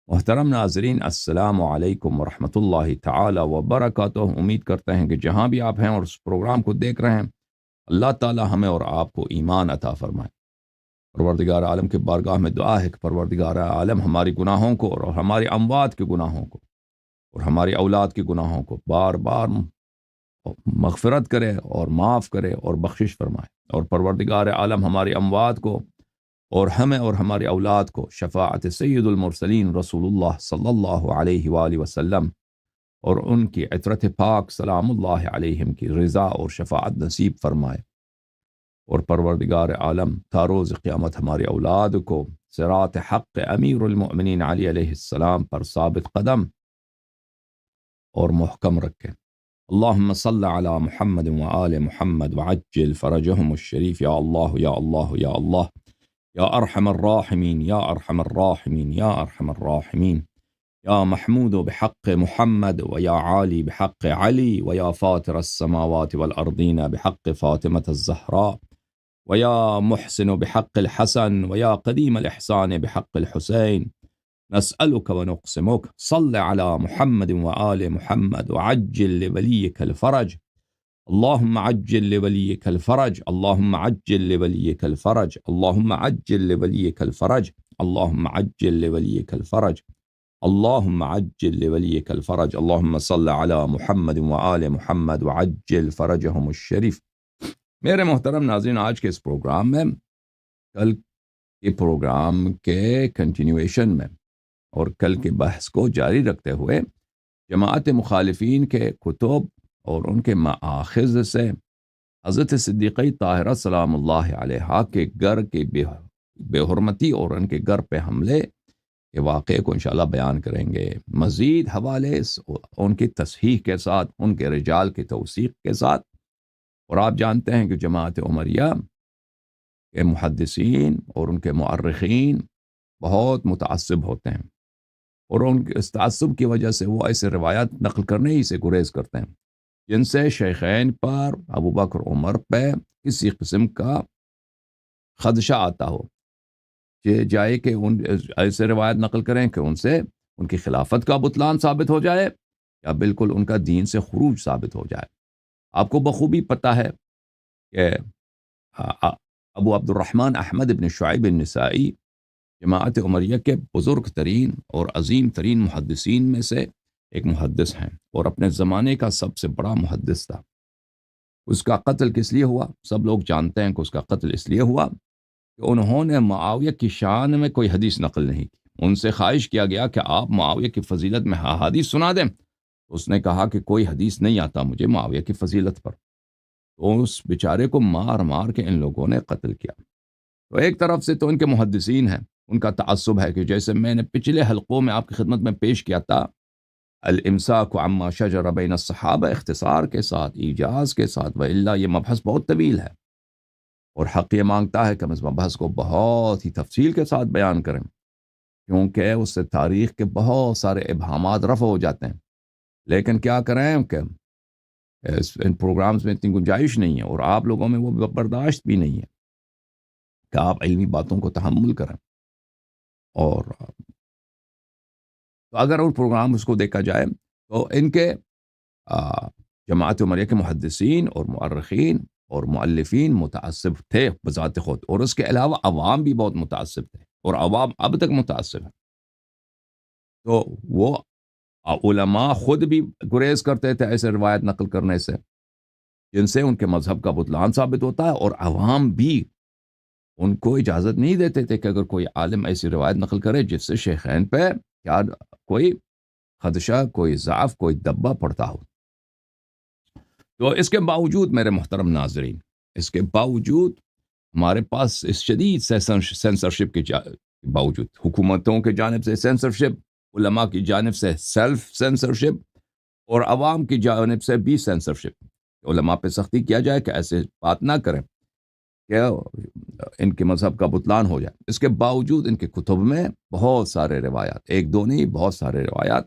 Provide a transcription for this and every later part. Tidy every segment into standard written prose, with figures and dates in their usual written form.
محترم ناظرین، السلام علیکم ورحمۃ اللہ تعالی وبرکاتہ۔ امید کرتے ہیں کہ جہاں بھی آپ ہیں اور اس پروگرام کو دیکھ رہے ہیں، اللہ تعالی ہمیں اور آپ کو ایمان عطا فرمائے۔ پروردگار عالم کے بارگاہ میں دعا ہے کہ پروردگار عالم ہماری گناہوں کو اور ہمارے اموات کے گناہوں کو اور ہماری اولاد کے گناہوں کو بار بار مغفرت کرے اور معاف کرے اور بخشش فرمائے، اور پروردگار عالم ہماری اموات کو اور ہمیں اور ہماری اولاد کو شفاعت سید المرسلین رسول اللہ صلی اللہ علیہ وآلہ وسلم اور ان کی عطرت پاک سلام اللہ علیہم کی رضا اور شفاعت نصیب فرمائے، اور پروردگار عالم تا روز قیامت ہماری اولاد کو صراط حق امیر المؤمنین علی علیہ السلام پر ثابت قدم اور محکم رکھے۔ اللہم صل علی محمد وآل محمد وعجل فرجهم الشریف، یا اللہ یا اللہ یا اللہ، یا ارحم الراحمین یا ارحم الراحمین یا ارحم الراحمین، یا محمود بحق محمد ویا عالی بحق علی ویا فاطر السماوات والارضین بحق فاطمة الزہراء ویا محسن بحق الحسن ویا قدیم الاحسان بحق الحسین، نسألك ونقسمك صل على محمد وآل محمد وعجل لوليك الفرج، اللهم عجل لوليك الفرج، اللهم عجل لوليك الفرج، اللهم عجل لوليك الفرج، اللهم عجل لوليك الفرج، اللهم عجل لوليك الفرج، اللهم صل على محمد وآل محمد وعجل فرجهم الشریف۔ میرے محترم ناظرین، آج کے اس پروگرام میں کل کے پروگرام کے کنٹینیویشن میں اور کل کے بحث کو جاری رکھتے ہوئے جماعت مخالفین کے کتب اور ان کے مآخذ سے حضرت صدیقہ طاہرہ سلام اللہ علیہا کے گھر کے بے حرمتی اور ان کے گھر پہ حملے کے واقعے کو انشاءاللہ بیان کریں گے، مزید حوالے ان کی تصحیح کے ساتھ، ان کے رجال کی توثیق کے ساتھ۔ اور آپ جانتے ہیں کہ جماعت عمریہ کے محدثین اور ان کے مؤرخین بہت متعصب ہوتے ہیں، اور ان کے اس تعصب کی وجہ سے وہ ایسے روایات نقل کرنے ہی سے گریز کرتے ہیں جن سے شیخین پر، ابو بکر عمر پہ کسی قسم کا خدشہ آتا ہو، کہ جائے کہ ان ایسے روایت نقل کریں کہ ان سے ان کی خلافت کا بطلان ثابت ہو جائے یا بالکل ان کا دین سے خروج ثابت ہو جائے۔ آپ کو بخوبی پتہ ہے کہ ابو عبد الرحمن احمد بن شعیب النسائی جماعت عمریہ کے بزرگ ترین اور عظیم ترین محدثین میں سے ایک محدث ہیں، اور اپنے زمانے کا سب سے بڑا محدث تھا۔ اس کا قتل کس لیے ہوا؟ سب لوگ جانتے ہیں کہ اس کا قتل اس لیے ہوا کہ انہوں نے معاویہ کی شان میں کوئی حدیث نقل نہیں کی۔ ان سے خواہش کیا گیا کہ آپ معاویہ کی فضیلت میں حدیث سنا دیں، اس نے کہا کہ کوئی حدیث نہیں آتا مجھے معاویہ کی فضیلت پر، تو اس بیچارے کو مار مار کے ان لوگوں نے قتل کیا۔ تو ایک طرف سے تو ان کے محدثین ہیں، ان کا تعصب ہے کہ جیسے میں نے پچھلے حلقوں میں آپ کی خدمت میں پیش کیا تھا، الامساک عما شجر بین الصحابہ، اختصار کے ساتھ، ایجاز کے ساتھ، وإلا یہ مبحث بہت طویل ہے اور حق یہ مانگتا ہے کہ ہم اس مبحث کو بہت ہی تفصیل کے ساتھ بیان کریں، کیونکہ اس سے تاریخ کے بہت سارے ابہامات رفع ہو جاتے ہیں۔ لیکن کیا کریں کہ ان پروگرامز میں اتنی گنجائش نہیں ہے، اور آپ لوگوں میں وہ برداشت بھی نہیں ہے کہ آپ علمی باتوں کو تحمل کریں، اور تو اگر ان پروگرامز کو دیکھا جائے تو ان کے جماعت عمریہ کے محدثین اور مؤرخین اور مؤلفین متعصب تھے بذات خود، اور اس کے علاوہ عوام بھی بہت متعصب تھے، اور عوام اب تک متعصب ہیں۔ تو وہ علماء خود بھی گریز کرتے تھے ایسے روایت نقل کرنے سے جن سے ان کے مذہب کا بطلان ثابت ہوتا ہے، اور عوام بھی ان کو اجازت نہیں دیتے تھے کہ اگر کوئی عالم ایسی روایت نقل کرے جس سے شیخین پہ کیا کوئی خدشہ، کوئی ضعف، کوئی دبہ پڑتا ہو۔ تو اس کے باوجود میرے محترم ناظرین، اس کے باوجود ہمارے پاس اس شدید سینسرشپ کے باوجود، حکومتوں کے جانب سے سینسرشپ، علماء کی جانب سے سیلف سینسرشپ، اور عوام کی جانب سے بھی سینسرشپ، علماء پہ سختی کیا جائے کہ ایسے بات نہ کریں کہ ان کے مذہب کا بطلان ہو جائے۔ اس کے باوجود ان کے کتب میں بہت سارے روایات، ایک دو نہیں، بہت سارے روایات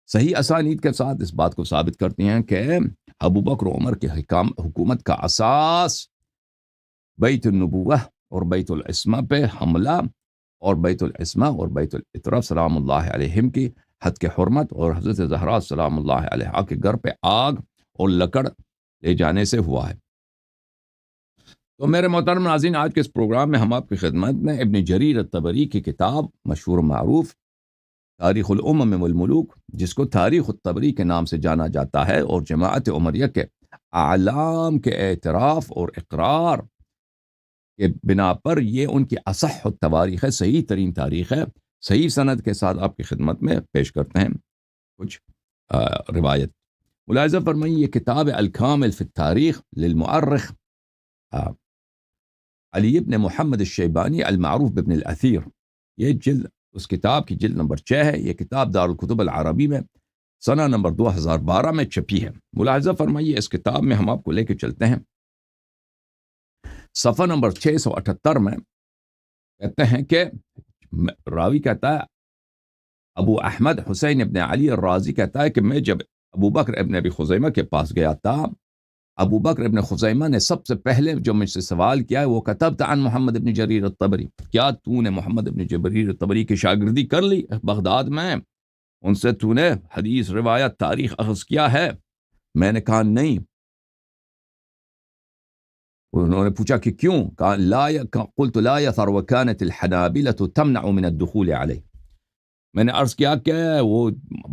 صحیح اسانید کے ساتھ اس بات کو ثابت کرتی ہیں کہ ابو بکر عمر کی حکومت کا اساس بیت النبوہ اور بیت العصمہ پہ حملہ اور بیت العصمہ اور بیت العطرہ سلام اللہ علیہم کی حد کے حرمت اور حضرت زہرا سلام اللہ علیہا کے گھر پہ آگ اور لکڑ لے جانے سے ہوا ہے۔ تو میرے محترم ناظرین، آج کے اس پروگرام میں ہم آپ کی خدمت میں ابن جریر الطبری کی کتاب مشہور و معروف تاریخ الامم والملوک، جس کو تاریخ الطبری کے نام سے جانا جاتا ہے، اور جماعت عمریہ کے اعلام کے اعتراف اور اقرار کے بنا پر یہ ان کی اصح التواریخ ہے، صحیح ترین تاریخ ہے۔ صحیح سند کے ساتھ آپ کی خدمت میں پیش کرتے ہیں کچھ روایت۔ ملاحظہ فرمائیے، یہ کتاب الکامل فی التاریخ للمؤرخ علی بن محمد الشیبانی المعروف بابن الاثیر، یہ جلد اس کتاب کی جلد نمبر 6 ہے۔ یہ کتاب دارالکتب العربی میں سنہ نمبر 2012 میں چھپی ہے۔ ملاحظہ فرمائیے، اس کتاب میں ہم آپ کو لے کے چلتے ہیں صفحہ نمبر 678 میں، کہتے ہیں کہ راوی کہتا ہے، ابو احمد حسین ابن علی الرازی کہتا ہے کہ میں جب ابو بکر ابن ابی خزیمہ کے پاس گیا تھا، ابو بکر ابن خزیمہ نے سب سے پہلے جو مجھ سے سوال کیا ہے، وہ کتبت عن محمد ابن جریر الطبری، کیا تو نے محمد ابن جریر الطبری کی شاگردی کر لی بغداد میں؟ ان سے تو نے حدیث روایت تاریخ اخذ کیا ہے؟ میں نے کہا نہیں۔ انہوں نے پوچھا کہ کیوں؟ قلت لا يثر وكانت الحنابلة تمنع من الدخول عليه، میں نے عرض کیا کہ وہ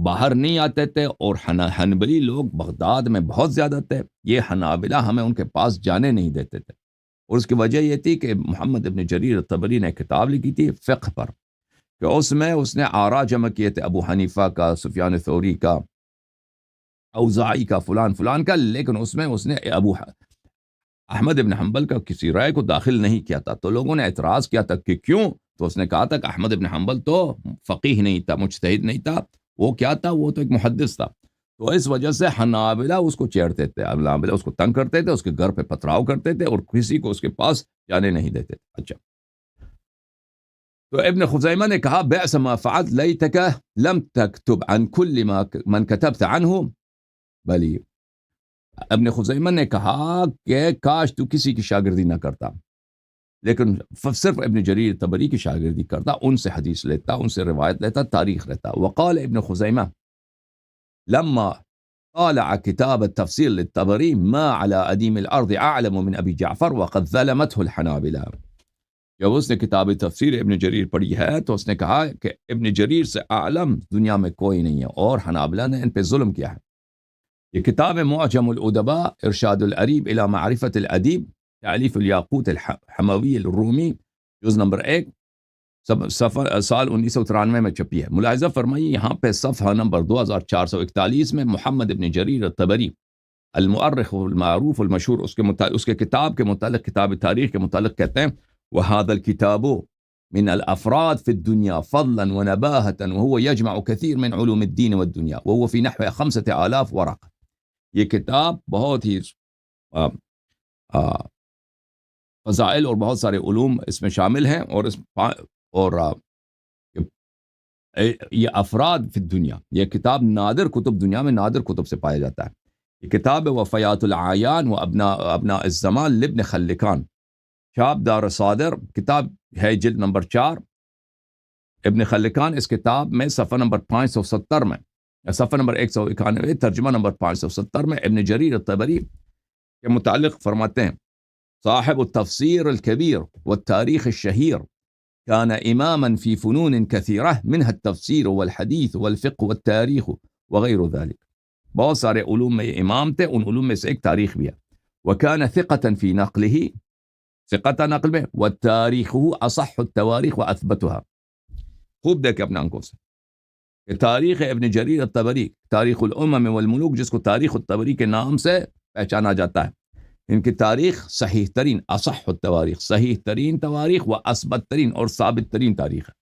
باہر نہیں آتے تھے، اور حنبلی لوگ بغداد میں بہت زیادہ تھے، یہ حنابلہ ہمیں ان کے پاس جانے نہیں دیتے تھے۔ اور اس کی وجہ یہ تھی کہ محمد ابن جریر الطبری نے کتاب لکھی تھی فقہ پر، کہ اس میں اس نے آراء جمع کیے تھے، ابو حنیفہ کا، سفیان ثوری کا، اوزاعی کا، فلان فلان کا، لیکن اس میں اس نے ابو احمد ابن حنبل کا کسی رائے کو داخل نہیں کیا تھا۔ تو لوگوں نے اعتراض کیا تھا کہ کیوں؟ تو اس نے کہا تھا کہ احمد ابن حنبل تو فقیہ نہیں تھا، مجتہد نہیں تھا، وہ کیا تھا؟ وہ تو ایک محدث تھا۔ تو اس وجہ سے حنابلہ اس کو چیڑتے تھے، حنابلہ اس کو تنگ کرتے تھے، اس کے گھر پہ پتھراؤ کرتے تھے، اور کسی کو اس کے پاس جانے نہیں دیتے تھے۔ اچھا، تو ابن خزیمہ نے کہا بئس ما فعلت لیتک لم تکتب عن کل من کتبت عنہ، بلی ابن خزیمہ نے کہا کہ کاش تو کسی کی شاگردی نہ کرتا، لیکن صرف ابن جریر طبری کی شاگردی کرتا، ان سے حدیث لیتا، ان سے روایت لیتا، تاریخ لیتا۔ وقال ابن خزیمہ لما طالع کتاب التفسیر للطبری ما على ادیم الارض اعلم من ابی جعفر وقد ظلمته الحنابلہ، جب اس نے کتاب تفسیر ابن جریر پڑھی ہے تو اس نے کہا کہ ابن جریر سے اعلم دنیا میں کوئی نہیں ہے، اور حنابلہ نے ان پہ ظلم کیا ہے۔ یہ کتاب معجم الادباء ارشاد العریب الى معرفت الادیب تالیف الیاقوت الحموی الرومی، جز نمبر 1، صفحہ سال 1993 میں چھپی ہے۔ ملاحظہ فرمائیے، یہاں پہ صفحہ نمبر 2441 میں محمد ابن جریر الطبری المؤرخ المعروف المشہور اس کے کتاب کے متعلق، کتاب تاریخ کے متعلق کہتے ہیں وَهَذَا الْكِتَابُ من الافراد في الدنيا فضلا ونباهة وهو يجمع كثير من علوم الدين والدنيا وهو في نحو 5000 ورقة۔ یہ کتاب بہت ہی فضائل اور بہت سارے علوم اس میں شامل ہیں، اور یہ افراد فی الدنیا، یہ کتاب نادر کتب، دنیا میں نادر کتب سے پایا جاتا ہے۔ یہ کتاب وفیات العیان و ابناء الزمان لابن خلکان، چھاپ دار صادر، کتاب ہے جلد نمبر 4۔ ابن خلکان اس کتاب میں صفحہ نمبر 570 میں، صفحہ نمبر 191، ترجمہ نمبر 570 میں ابن جریر الطبری کے متعلق فرماتے ہیں صاحب التفسیر الكبیر والتاریخ الشہیر كان اماما في فنون كثيرة منها التفسیر والحدیث والفقہ والتاریخ وغیر ذلك، بہت سارے علوم میں یہ امام تھے، ان علوم میں سے ایک تاریخ بھی ہے۔ وكان ثقة في نقله، ثقة نقل میں، وتاریخه اصح التواریخ واثبتها، خوب دیکھیں اپنے آنکھوں سے کہ تاریخ ابن جریر الطبری، تاریخ الامم والملوک، جس کو تاریخ الطبری کے نام سے پہچانا جاتا ہے، ان کی تاریخ صحیح ترین، اصح التواریخ، صحیح ترین تواریخ و اثبت ترین اور ثابت ترین تاریخ ہے۔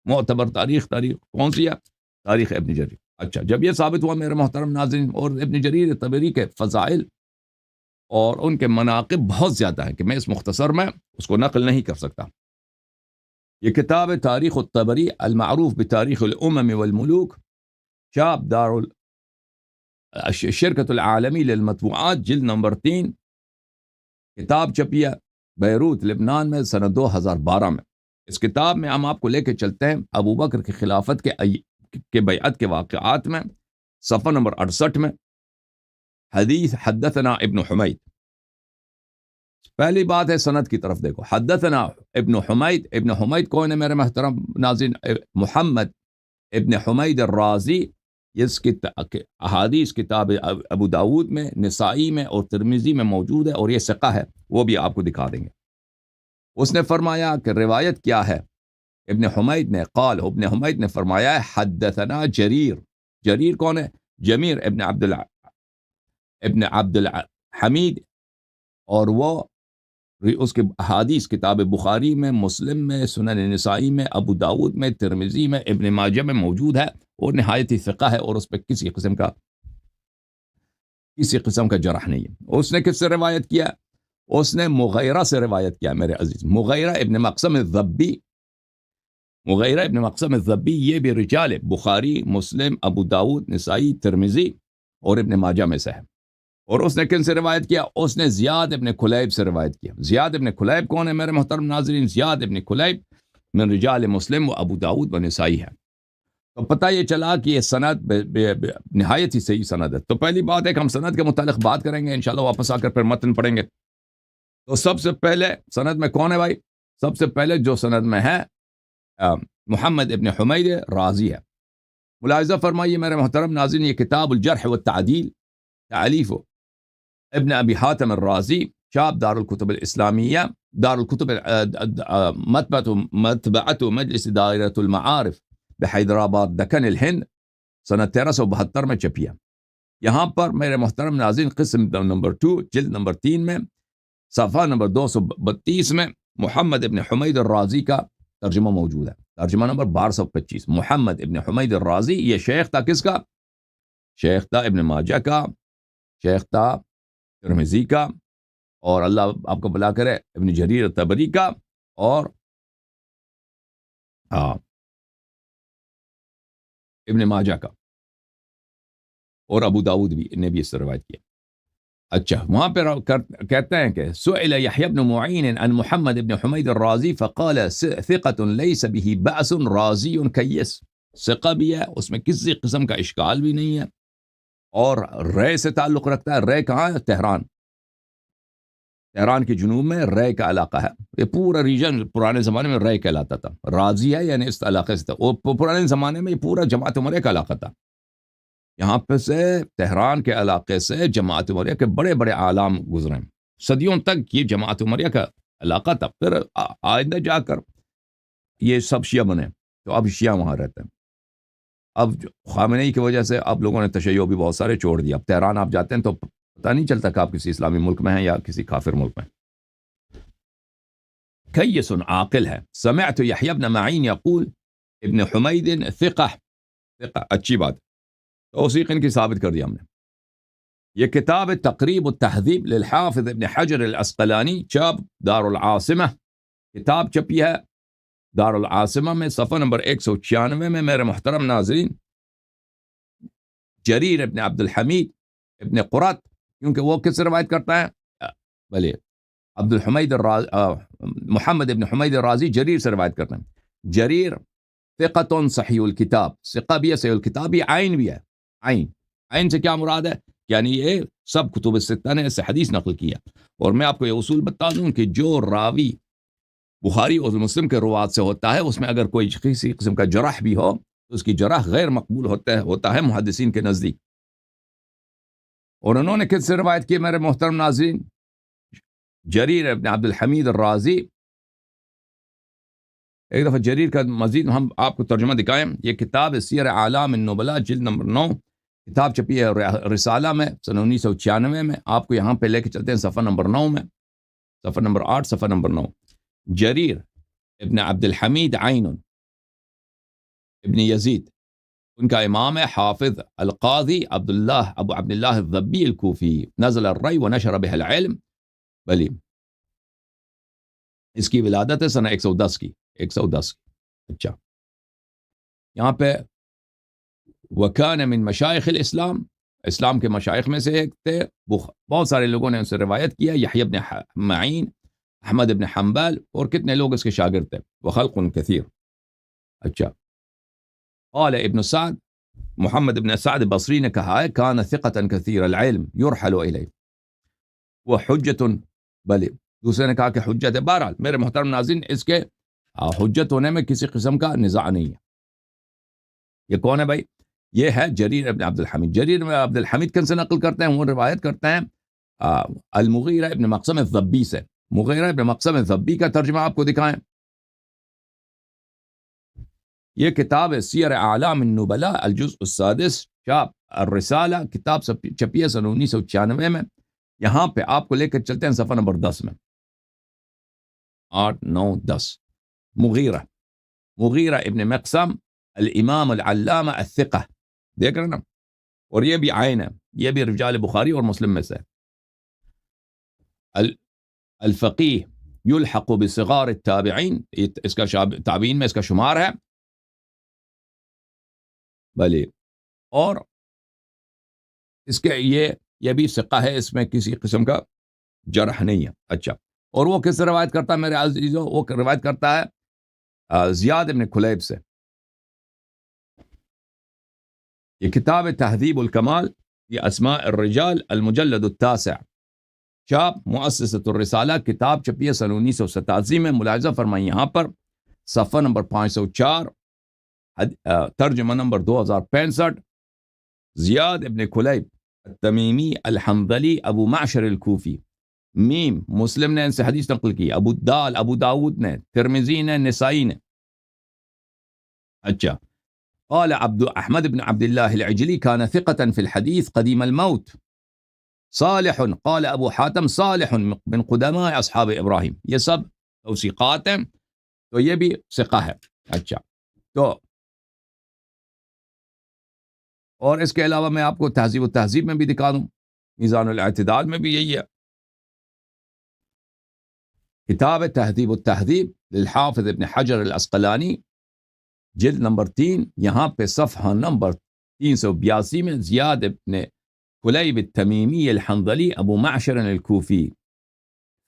معتبر تاریخ کون سی ہے؟ تاریخ ابن جریر۔ اچھا، جب یہ ثابت ہوا میرے محترم ناظرین، اور ابن جریر طبری کے فضائل اور ان کے مناقب بہت زیادہ ہیں کہ میں اس مختصر میں اس کو نقل نہیں کر سکتا۔ یہ کتاب تاریخ الطبری المعروف بتاریخ الامم والملوک، چھاپ دار شرکت العالمی للمطبوعات، جلد نمبر 3، کتاب چھپی ہے بیروت لبنان میں سنہ 2012 میں۔ اس کتاب میں ہم آپ کو لے کے چلتے ہیں ابو بکر کی خلافت کے بیعت کے واقعات میں، صفحہ نمبر 68 میں حدیث حدثنا ابن حمید. پہلی بات ہے سند کی طرف دیکھو. حدثنا ابن حمید. ابن حمید کون ہے میرے محترم ناظرین؟ محمد ابن حمید الرازی. اس کی احادیث کتاب ابو داود میں، نسائی میں اور ترمذی میں موجود ہے، اور یہ ثقہ ہے، وہ بھی آپ کو دکھا دیں گے. اس نے فرمایا کہ روایت کیا ہے ابن حمید نے، قال ابن حمید نے فرمایا ہے حدثنا جریر. جریر کون ہے؟ جمیر ابن عبد الحمید، اور وہ اس کے احادیث کتاب بخاری میں، مسلم میں، سنن نسائی میں، ابو داود میں، ترمذی میں، ابن ماجہ میں موجود ہے، اور نہایت ہی ثقہ ہے، اور اس پہ کسی قسم کا جرح نہیں ہے. اس نے کس سے روایت کیا؟ اس نے مغیرہ سے روایت کیا میرے عزیز. مغیرہ ابن مقسم الضبی. مغیرہ ابن مقسم الضبی یہ بھی رجال بخاری، مسلم، ابو داود، نسائی، ترمذی اور ابن ماجہ میں سے ہے. اور اس نے کن سے روایت کیا؟ اس نے زیاد ابن کلیب سے روایت کیا. زیاد ابن کلیب کون ہے میرے محترم ناظرین؟ زیاد ابن کلیب من رجال مسلم و ابو داود و نسائی ہے. تو پتہ یہ چلا کہ یہ سند نہایت ہی صحیح سند ہے. تو پہلی بات ہے کہ ہم سند کے متعلق بات کریں گے انشاءاللہ، واپس آ کر پھر متن پڑھیں گے. تو سب سے پہلے سند میں کون ہے بھائی؟ سب سے پہلے جو سند میں ہے محمد ابن حمید رازی ہے. ملاحظہ فرمائیے میرے محترم ناظرین، یہ کتاب الجرح والتعدیل تعلیف ابن ابی حاتم الرازی، شاب دار الکتب الاسلامیہ، دار الکتب مطبعۃ مجلس دائرۃ المعارف بحیدرآباد دکن الہند، سنہ 1372 میں چھپیا. یہاں پر میرے محترم ناظرین قسم نمبر 2 جلد نمبر 3 میں صفحہ نمبر 232 میں محمد ابن حمید الرازی کا ترجمہ موجود ہے. ترجمہ نمبر 1225. محمد ابن حمید الرازی یہ شیخ تھا کس کا؟ شیخ تھا ابن ماجہ کا، شیخ تھا ترمذی کا، اور اللہ آپ کو بلا کرے ابن جریر طبری کا، اور ابن ماجہ کا، اور ابو داود بھی نے بھی اس سے روایت کیا. اچھا، وہاں پہ کہتے ہیں کہ سئل یحیی بن معین عن محمد ابن حمید الرازی فقال ثقة ليس به بأس رازی کیس. ثقہ بھی ہے، اس میں کسی قسم کا اشکال بھی نہیں ہے، اور رے سے تعلق رکھتا ہے. رے کہاں ہے؟ تہران. تہران کے جنوب میں رے کا علاقہ ہے. یہ پورا ریجن پرانے زمانے میں رے کہلاتا تھا. رازی ہے یعنی اس علاقے سے تھا. اور پرانے زمانے میں یہ پورا جماعت عمریہ کا علاقہ تھا. یہاں پہ سے تہران کے علاقے سے جماعت عمریہ کے بڑے بڑے عالم گزرے. صدیوں تک یہ جماعت عمریہ کا علاقہ تھا. پھر آئندہ جا کر یہ سب شیعہ بنے، تو اب شیعہ وہاں رہتے ہیں. اب خامنئی کی وجہ سے اب لوگوں نے تشیع بھی بہت سارے چھوڑ دیا. اب تہران آپ جاتے ہیں تو پتہ نہیں چلتا کہ آپ کسی اسلامی ملک میں ہیں یا کسی کافر ملک میں. کیس عاقل ہے. سمعت یحیی بن معین یقول ابن حمید ثقہ. اچھی بات، توثیق ان کی ثابت کر دیا ہم نے. یہ کتاب تقریب التہذیب للحافظ ابن حجر العسقلانی، چاپ دار العاصمہ، کتاب چھپی ہے دار العاصمہ میں، صفحہ نمبر 196 میں. میرے محترم ناظرین، جریر ابن عبد الحمید ابن قرط، کیونکہ وہ کس سے روایت کرتا ہے؟ بھلے عبد الحمید محمد ابن حمید الرازی جریر سے روایت کرتا ہے. جریر ثقۃ صحیح الکتاب، ثقہ بھی ہے، صحیح الکتاب بھی، عین بھی ہے. عین سے کیا مراد ہے؟ یعنی یہ سب کتب الستہ نے اس سے حدیث نقل کیا. اور میں آپ کو یہ اصول بتا دوں کہ جو راوی بخاری اور مسلم کے روات سے ہوتا ہے، اس میں اگر کوئی کسی قسم کا جرح بھی ہو تو اس کی جرح غیر مقبول ہوتا ہے محدثین کے نزدیک. اور انہوں نے کس سے روایت کی میرے محترم ناظرین؟ جریر ابن عبد الحمید الرازی. ایک دفعہ جریر کا مزید ہم آپ کو ترجمہ دکھائیں. یہ کتاب سیر اعلام النبلاء جلد نمبر 9، کتاب چھپی ہے رسالہ میں سن 1996 میں. آپ کو یہاں پہ لے کے چلتے ہیں صفحہ نمبر 9 میں، صفحہ نمبر 8، صفحہ نمبر 9. جریر ابن عبد الحمید عین ابن یزید، ان کا امام ہے حافظ القاضی ابو عبداللہ الضبی الکوفی، نزل الرئی ونشر بہ العلم. بلی اس کی ولادت ہے سنہ 110 کی. اچھا، یہاں پہ وکان من مشائخ الاسلام، اسلام کے مشائخ میں سے ایک تھے. بہت سارے لوگوں نے ان سے روایت کیا. یحیی بن معین احمد ابن حنبل اور کتنے لوگ اس کے شاگرد تھے، وخلق کثیر. اچھا، قال ابن سعد، محمد ابن سعد بصری نے کہا ہے کان ثقة کثیر العلم یرحل الیہ وحجت، بلے دوسرے نے کہا کہ حجت ہے. بہرحال میرے محترم ناظرین، اس کے حجت ہونے میں کسی قسم کا نزاع نہیں ہے. یہ کون ہے بھائی؟ یہ ہے جریر ابن عبد الحمید. جریر ابن عبد الحمید کن سے نقل کرتے ہیں؟ وہ روایت کرتے ہیں المغیرہ ابن مقسم الضبی سے. مغیرہ ابن مقسم الضبی کا ترجمہ آپ کو دکھائیں. یہ کتاب ہے سیر اعلام النبلاء الجزء السادس، چاپ الرسالہ، کتاب چھپی ہے سن 1996 میں. یہاں پہ آپ کو لے کر چلتے ہیں صفحہ نمبر 10 میں، 8 9 10. مغیرہ ابن مقسم الامام العلامہ الثقہ، دیکھ رہے نا؟ اور یہ بھی عین ہے، یہ بھی رجال بخاری اور مسلم میں سے. الفقیہ یلحق بصغار التابعین، اس کا تابعین میں اس کا شمار ہے. بھلے، اور اس کے یہ بھی ثقہ ہے، اس میں کسی قسم کا جرح نہیں ہے. اچھا، اور وہ کس سے روایت کرتا ہے میرے عزیزو؟ وہ روایت کرتا ہے زیاد ابن کلیب سے. یہ کتاب تہذیب الکمال، یہ اسماء الرجال، المجلد التاسع، چاپ مؤسسۃ الرسالہ، کتاب چھپی ہے سن 1987 میں. ملاحظہ فرمائیں یہاں پر صفحہ نمبر 504، ترجمہ نمبر 2065. زیاد ابن کلیب التمیمی الحنظلی ابو معشر الکوفی. میم مسلم نے ان سے حدیث نقل کی، ابو الدال، ابو داود نے، ترمذی نے، نسائی نے. اچھا، قال عبد احمد بن عبد الله العجلی كان ثقة في الحديث قديم الموت. صالح، قال ابو حاتم صالح من قدماء اصحاب ابراہیم. یہ سب توثیقات ہیں، تو یہ بھی ثقہ ہے. اچھا، تو اور اس کے علاوہ میں آپ کو تہذیب و تہذیب میں بھی دکھا دوں، میزان الاعتدال میں بھی یہی ہے. کتاب تہذیب و تہذیب للحافظ ابن حجر العسقلانی، جلد نمبر 3، یہاں پہ صفحہ نمبر 382 میں زیاد ابن کلیب التمیمی الحنظلی ابو معشر الکوفی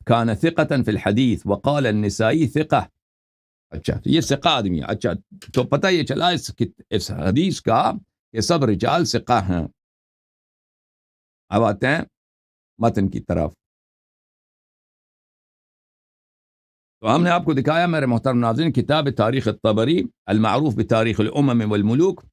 كان ثقة في الحديث وقال النسائی ثقہ. اچھا، تو یہ ثقہ آدمی ہے. اچھا، تو پتہ یہ چلا اس حدیث کا کہ سب رجال ثقہ ہیں. اب آتے ہیں متن کی طرف. تو ہم نے آپ کو دکھایا میرے محترم ناظرین کتاب تاریخ الطبری المعروف بتاریخ الامم والملوک،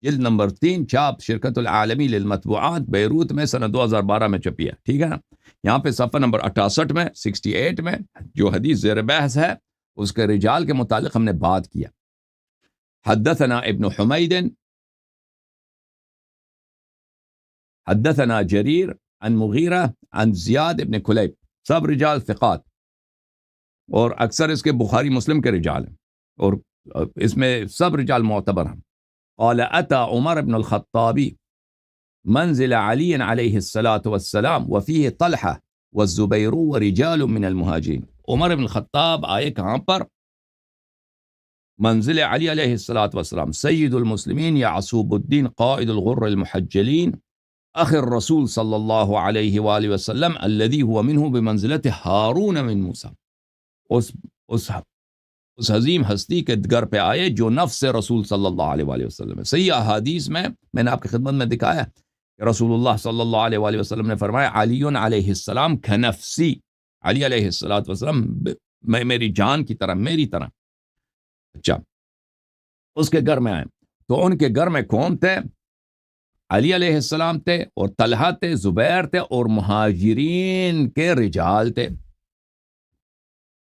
جلد نمبر 3، چاپ شرکت العالمی للمطبوعات، بیروت میں سنہ 2012 میں چھپی ہے. ٹھیک ہے نا؟ یہاں پہ صفحہ نمبر 68 میں 68 میں جو حدیث زیر بحث ہے اس کے رجال کے متعلق ہم نے بات کیا. حدثنا ابن حمید حدثنا جریر عن مغیرہ عن زیاد ابن کلیب، سب رجال ثقات، اور اکثر اس کے بخاری مسلم کے رجال ہیں، اور اس میں سب رجال معتبر ہیں. قال اتى عمر بن الخطابی منزل علی علیہ الصلاۃ والسلام وفیہ طلحہ والزبیر ورجال من المہاجرین. عمر بن الخطاب آئے کہاں پر؟ منزل علی علیہ الصلاۃ والسلام، سید المسلمین یعصوب الدین قائد الغر المحجلین اخ الرسول صلی اللہ علیہ وآلہ وسلم الذي هو منه بمنزلت ہارون من موسیٰ. اس عظیم ہستی کے گھر پہ آئے جو نفس رسول صلی اللہ علیہ وآلہ وسلم ہے. صحیح احادیث میں نے آپ کی خدمت میں دکھایا کہ رسول اللہ صلی اللہ علیہ وآلہ وسلم نے فرمایا علی علیہ السلام کنفسی، علی علیہ السلام میری جان کی طرح، میری طرح. اچھا، اس کے گھر میں آئے تو ان کے گھر میں کون تھے؟ علی علیہ السلام تھے، اور طلحہ تھے، زبیر تھے، اور مہاجرین کے رجال تھے.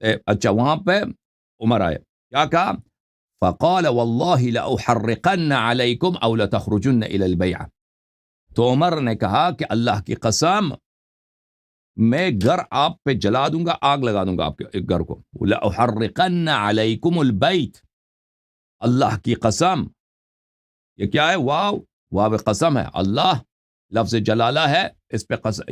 اچھا، وہاں پہ عمر آئے، کیا کہا؟ فقال واللہ لأحرقن علیکم او لتخرجن الى البیعہ. تو عمر نے کہا کہ اللہ کی قسم میں گھر آپ پہ جلا دوں گا، آگ لگا دوں گا آپ کے گھر کو. لأحرقن علیکم البیت، اللہ کی قسم. یہ کیا ہے؟ واو قسم ہے. اللہ لفظ جلالہ ہے، اس پہ قسم،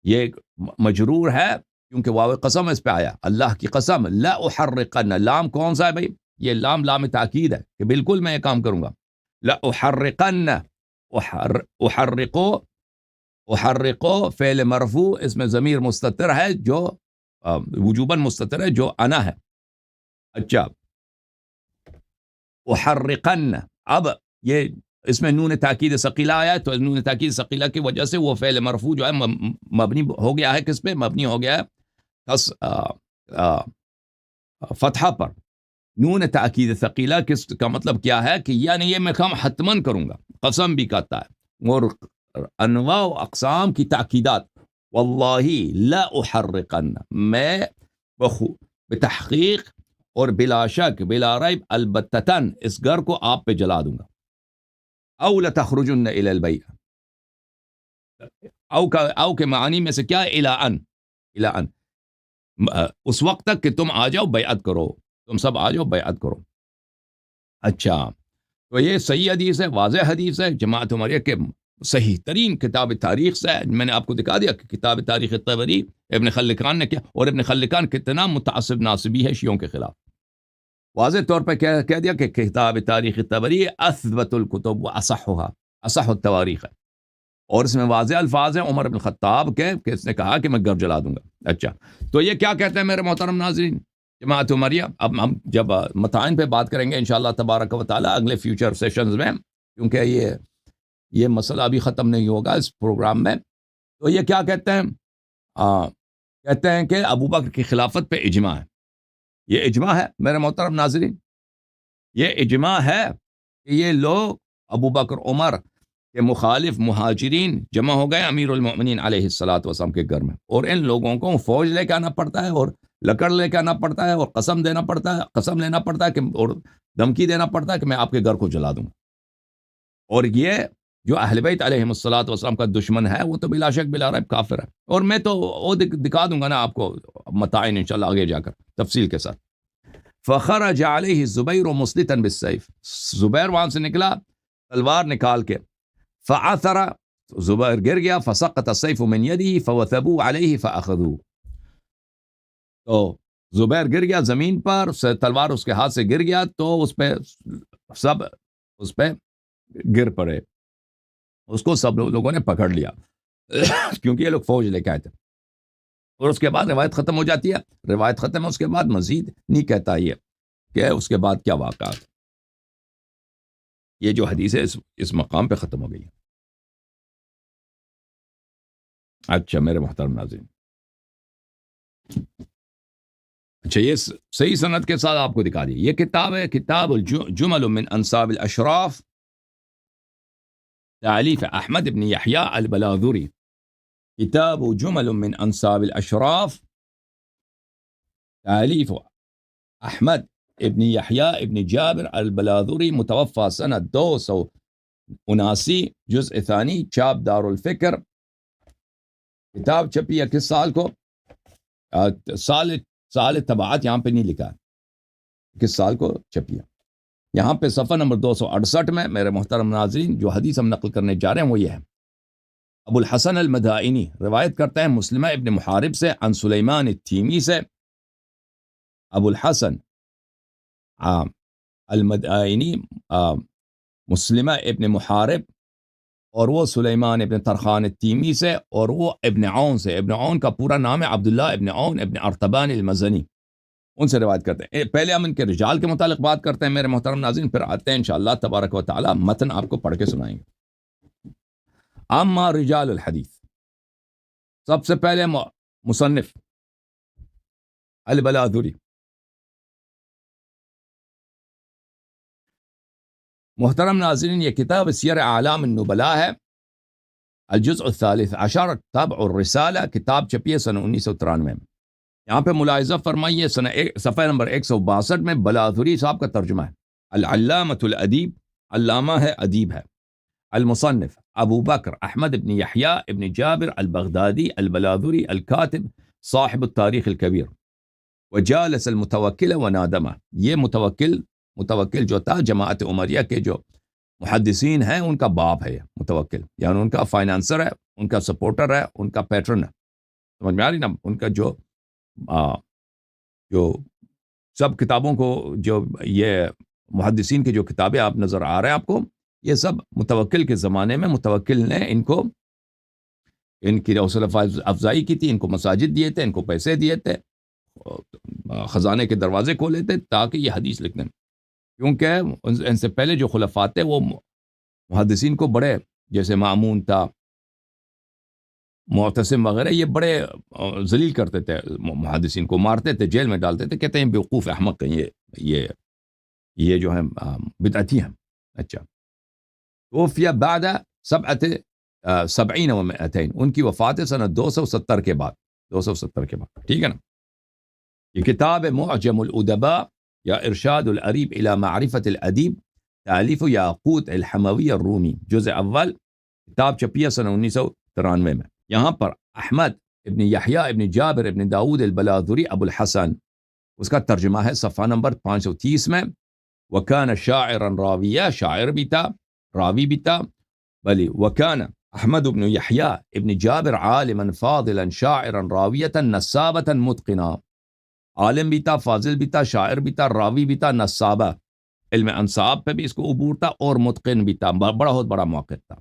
یہ مجرور ہے کیونکہ واو قسم اس پہ آیا. اللہ کی قسم، لا احرقن، لام کون سا ہے بھائی؟ یہ لام تاکید ہے کہ بالکل میں یہ کام کروں گا. لا احرقن، احرقو فعل مرفوع، اس میں ضمیر مستتر ہے جو وجوباً مستتر ہے جو انا ہے. اچھا احرقن، اب یہ اس میں نون تاکید ثقیلہ آیا ہے، تو نون تاکید ثقیلہ کی وجہ سے وہ فعل مرفوع جو ہے مبنی ہو گیا ہے کس پہ؟ مبنی ہو گیا ہے فتحہ پر. نون تاکید ثقیلہ کس کا مطلب کیا ہے کہ یعنی یہ میں کام حتماً کروں گا، قسم بھی کہتا ہے، اور انواع و اقسام کی تاکیدات. واللہ لا احرقن، میں بتحقیق اور بلا شک بلا ریب البتتاً اس گھر کو آپ پہ جلا دوں گا. او لتخرجن الی البیع، او کے معنی میں سے کیا ہے؟ الی ان، اس وقت تک کہ تم آ جاؤ بیعت کرو، تم سب آ جاؤ بیعت کرو. اچھا تو یہ صحیح حدیث ہے، واضح حدیث ہے، جماعت عمریہ کے صحیح ترین کتاب تاریخ سے ہے. میں نے آپ کو دکھا دیا کہ کتاب تاریخ طبری ابن خلکان نے کیا، اور ابن خلکان کتنا متعصب ناصبی ہے شیعوں کے خلاف. واضح طور پہ کہہ دیا کہ کتاب تاریخ طبری اثبت الکتب و اصح التواریخ ہے، اور اس میں واضح الفاظ ہیں عمر بن خطاب کے کہ اس نے کہا کہ میں گھر جلا دوں گا. اچھا تو یہ کیا کہتے ہیں میرے محترم ناظرین جماعت عمریہ؟ اب ہم جب متائن پہ بات کریں گے انشاءاللہ تبارک و تعالی اگلے فیوچر سیشنز میں، کیونکہ یہ مسئلہ ابھی ختم نہیں ہوگا اس پروگرام میں. تو یہ کیا کہتے ہیں؟ کہتے ہیں کہ ابو بکر کی خلافت پہ اجماع ہے. یہ اجماع ہے میرے محترم ناظرین، یہ اجماع ہے کہ یہ لوگ ابو بکر عمر کے مخالف مہاجرین جمع ہو گئے امیر المؤمنین علیہ الصلوۃ والسلام کے گھر میں، اور ان لوگوں کو فوج لے کے آنا پڑتا ہے، اور لکڑ لے کے آنا پڑتا ہے، اور قسم لینا پڑتا ہے کہ اور دھمکی دینا پڑتا ہے کہ میں آپ کے گھر کو جلا دوں گا. اور یہ جو اہل بیت علیہم الصلوۃ والسلام کا دشمن ہے وہ تو بلا شک بلا ریب کافر ہے. اور میں تو وہ دکھا دوں گا نا آپ کو متائن انشاءاللہ آگے جا کر تفصیل کے ساتھ. فخرج علیہ الزبیر مسلطا بالسیف، زبیر وہاں سے نکلا تلوار نکال کے. فعثر، زبیر گر گیا. فسقط السیف من یدہ فوثبوا علیہ فاخذوه، تو زبیر گر گیا زمین پر، تلوار اس کے ہاتھ سے گر گیا تو اس پہ سب اس پہ گر پڑے، اس کو سب لوگوں نے پکڑ لیا کیونکہ یہ لوگ فوج لے کے آئے تھے. اور اس کے بعد روایت ختم ہو جاتی ہے. روایت ختم ہے، اس کے بعد مزید نہیں کہتا یہ کہ اس کے بعد کیا واقعات. یہ جو حدیث ہے اس مقام پہ ختم ہو گئی ہے. اچھا میرے محترم ناظرین، اچھا یہ صحیح سند کے ساتھ آپ کو دکھا دی. یہ کتاب ہے کتاب الجمل من انصاب الاشراف، تالیف احمد ابن یحییٰ البلاذری. کتاب جمل من انصاب الاشراف، تالیف احمد ابن یحییٰ ابن جابر البلاذری، متوفى سنة 279، جزء ثانی، چاپ دار الفکر. کتاب چھپی ہے کس سال کو؟ سال طباعت یہاں پہ نہیں لکھا کس سال کو چھپی ہے. یہاں پہ صفحہ نمبر 268 میں میرے محترم ناظرین جو حدیث ہم نقل کرنے جا رہے ہیں وہ یہ ہے. ابو الحسن المدائنی روایت کرتے ہیں مسلمہ ابن محارب سے، عن سلیمان التیمی سے. ابو الحسن المدائنی مسلمہ ابن محارب، اور وہ سلیمان ابن ترخان التیمی سے، اور وہ ابن عون سے. ابن عون کا پورا نام ہے عبداللہ ابن عون ابن ارطبان المزنی. ان سے روایت کرتے ہیں. پہلے ہم ان کے رجال کے متعلق بات کرتے ہیں میرے محترم ناظرین، پھر آتے ہیں انشاءاللہ تبارک و تعالی متن آپ کو پڑھ کے سنائیں گے. اما رجال الحدیث، سب سے پہلے مصنف البلاذری. محترم ناظرین یہ کتاب سیر اعلام النبلاء ہے، الجزء الثالث عشر، طبع الرسالہ، کتاب چھپی ہے سنہ 1993 میں. یہاں پہ ملاحظہ فرمائیے صفحہ نمبر 162 میں بلاذری صاحب کا ترجمہ ہے. العلامۃ الادیب، علامہ ہے ادیب ہے. المصنف ابو بکر احمد ابن یحییٰ ابن جابر البغدادی البلاذری الکاتب صاحب التاریخ الکبیر. وجالس المتوکل ونادمہ، یہ متوکل جو تھا جماعت عمریہ کے جو محدثین ہیں ان کا باپ ہے متوکل، یعنی ان کا فائنانسر ہے، ان کا سپورٹر ہے، ان کا پیٹرن ہے. سمجھ میں آ رہی نا؟ ان کا جو سب کتابوں کو جو یہ محدثین کی جو کتابیں آپ نظر آ رہے ہیں آپ کو، یہ سب متوکل کے زمانے میں متوکل نے ان کی حوصلہ افزائی کی تھی، ان کو مساجد دیے تھے، ان کو پیسے دیے تھے، خزانے کے دروازے کھولے تھے تاکہ یہ حدیث لکھ دیں، کیونکہ ان سے پہلے جو خلفاء تھے وہ محدثین کو بڑے، جیسے مامون تھا، معتصم وغیرہ، یہ بڑے ذلیل کرتے تھے، محدثین کو مارتے تھے، جیل میں ڈالتے تھے، کہتے ہیں بیوقوف احمق ہیں، یہ جو ہیں بدعتی ہیں۔ اچھا، توفی بعد 70 و 200، ان کی وفات سنہ 270 کے بعد، 270 کے بعد، ٹھیک ہے نا۔ یہ کتاب معجم الادباء یا ارشاد العریب الى معرفت الادیب، تالیف یاقوت الحموی الرومی، جزء اول، کتاب چھپی ہے سنہ 1993 میں۔ یہاں پر احمد ابن یحییٰ ابن جابر ابن داود البلاذری ابو الحسن، اس کا ترجمہ ہے صفحہ نمبر 530 میں۔ وکان شاعرا راویہ، شاعر بھی تھا، راوی بھی تھا، بلی وکان احمد ابن یحییٰ ابن جابر عالما فاضلا شاعرا راویتا نصابتا متقنا، عالم بھی تھا، فاضل بھی تھا، شاعر بھی تھا، راوی بھی تھا، نصابہ، علم انصاب پہ بھی اس کو عبور تھا، اور متقن بھی تھا، بہت بڑا موقع تھا۔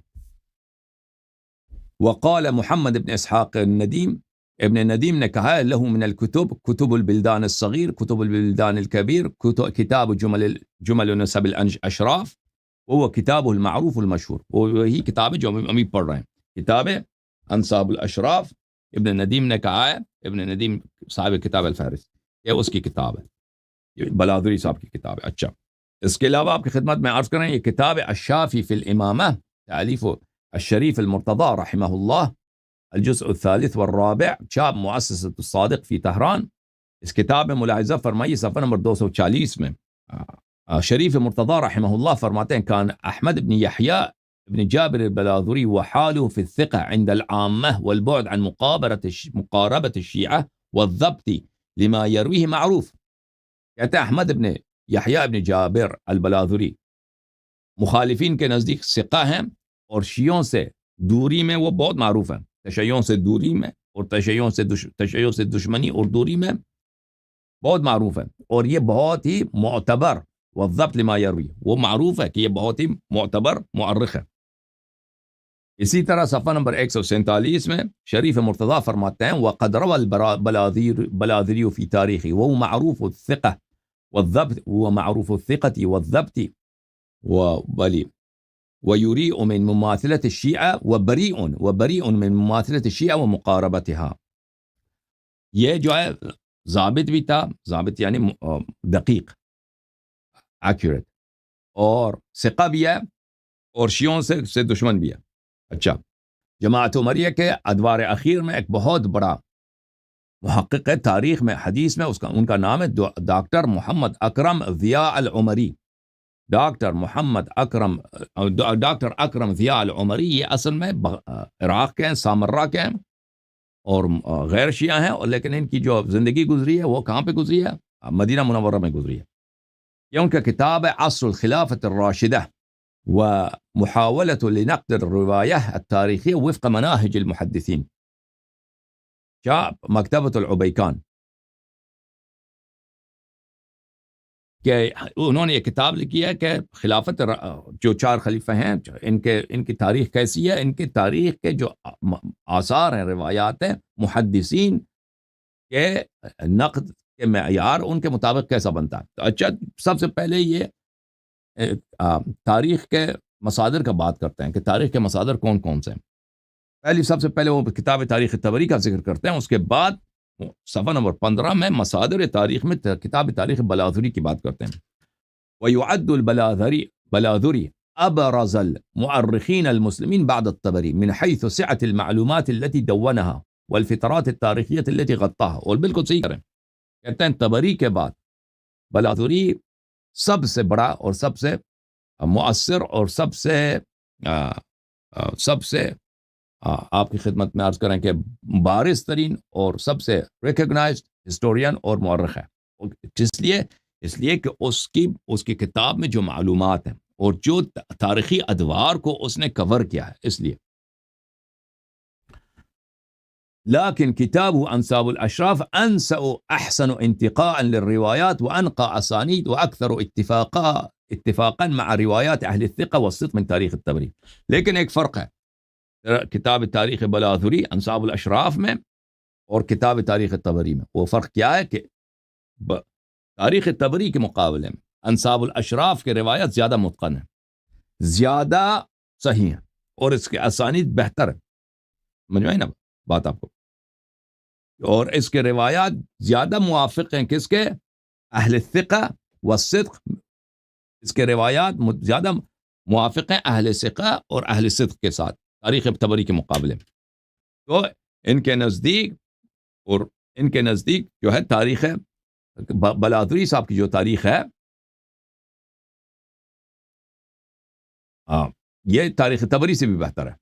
وقال محمد ابن اسحاق الندیم، ابن ندیم نے کہا ہے، لہو من الکتب کتب البلدان الصغیر، کتب البلدان الکبیر، کتاب جمل نسب الاشراف، وہ کتاب المعروف المشہور، وہی کتاب ہے جو ہم ابھی پڑھ رہے ہیں، کتاب انصاب الاشراف، ابن ندیم نے کہا ہے، ابن ندیم صاحب کتاب الفہرست، یہ اس کی کتاب ہے، یہ بلاذری صاحب کی کتاب ہے۔ اچھا، اس کے علاوہ آپ کی خدمت میں عرض کریں، یہ کتاب الشافی فی الامامہ، تالیف الشریف المرتضی رحمہ اللہ، الجزء الثالث والرابع، چھاپ مؤسسۃ الصادق فی تہران۔ اس کتاب میں ملاحظہ فرمائیے صفحہ نمبر 240 میں، شریف مرتضی رحمہ اللہ فرماتے ہیں، کان احمد بن یحییٰ ابن جابر البلاذری وحاله في الثقة عند العامة والبعد عن مقاربة الشيعة والضبط لما يرويه معروف۔ کہتے ہیں احمد ابن یحییٰ ابن جابر البلاذری مخالفین کے نزدیک ثقہ ہیں، اور شیعوں سے دوری میں وہ بہت معروف ہیں، تشیعوں سے دوری میں، اور تشیعوں سے دشمنی اور دوری میں بہت معروف ہے، اور یہ بہت ہی معتبر، والضبط لما یروی، وہ معروف ہے کہ یہ بہت ہی معتبر مؤرخ ہے۔ اسی طرح صفحہ نمبر 147 میں شریف مرتضی فرماتے ہیں، وقد روى البلاذری فی تاریخی، وہ معروف الثقہ والضبط، وہ معروف الثقۃ والضبط، وبلی ويريء من مماثلة الشيعة وبريء من مماثلة الشيعة ومقاربتها، یہ جو ہے ضابط بھی تھا، ضابط یعنی دقیق، ایکوریٹ، اور ثقہ بھی ہے، اور شیعوں سے دشمن بھی ہے۔ اچھا، جماعت عمریہ کے ادوار اخیر میں ایک بہت بڑا محقق ہے تاریخ میں، حدیث میں، ان کا نام ہے ڈاکٹر محمد اکرم ضیاء العمری، ڈاکٹر اکرم ضیاء العمری، یہ اصل میں عراق کے ہیں، سامرہ کے ہیں، اور غیر شیعہ ہیں، اور لیکن ان کی جو زندگی گزری ہے وہ کہاں پہ گزری ہے؟ مدینہ منورہ میں گزری ہے۔ یہ ان کا کتاب ہے عصر الخلافۃ الراشدہ ومحاولۃ لنقد الروایہ التاریخیہ وفق مناہج المحدثین، چھاپ مکتبۃ العبیکان، کہ انہوں نے یہ کتاب لکھی ہے کہ خلافت جو 4 خلیفہ ہیں، ان کی تاریخ کیسی ہے، ان کی تاریخ کے جو آثار ہیں، روایات ہیں، محدثین کے نقد کے معیار ان کے مطابق کیسا بنتا ہے۔ تو اچھا، سب سے پہلے یہ تاریخ کے مصادر کا بات کرتے ہیں کہ تاریخ کے مصادر کون کون سے ہیں۔ پہلی سب سے پہلے وہ کتاب تاریخ طبری کا ذکر کرتے ہیں، اس کے بعد صفحہ نمبر 15 میں مصادر تاریخ میں کتاب تاریخ بلاذری کی بات کرتے ہیں۔ وَيُعَدُّ البلاذری أبرز المؤرخين المسلمين بعد الطبري من حيث سعة المعلومات التي دونها والفترات التاريخية التي غطاها، اور بالکل صحیح کریں، کہتے ہیں طبری کے بعد بلاذری سب سے بڑا اور سب سے مؤثر اور سب سے آپ کی خدمت میں عرض کریں کہ بارز ترین اور سب سے ریکگنائزڈ ہسٹورین اور مورخ ہے، اس لیے کہ اس کی کتاب میں جو معلومات ہیں اور جو تاریخی ادوار کو اس نے کور کیا ہے، اس لیے۔ لیکن کتاب انصاب الاشراف انسأ احسن انتقاء للروایات وانقى اسانید واکثر اتفاقا مع روایات اہل الثقة والصدق من تاریخ الطبری۔ لیکن ایک فرق ہے، کتاب تاریخ بلاذری انصاب الاشراف میں اور کتاب تاریخ طبری میں وہ فرق کیا ہے کہ تاریخ طبری کے مقابلے میں انصاب الاشراف کے روایت زیادہ متقن ہے، زیادہ صحیح ہے، اور اس کے اسانید بہتر ہے. سمجھ میں آئی نا بات آپ کو؟ اور اس کے روایات زیادہ موافق ہیں کس کے؟ اہل ثقہ والصدق. اس کے روایات زیادہ موافق ہیں اہل ثقہ اور اہل صدق کے ساتھ تاریخ طبری کے مقابلے میں. تو ان کے نزدیک جو ہے تاریخ بلادری صاحب کی جو تاریخ ہے، یہ تاریخ طبری سے بھی بہتر ہے.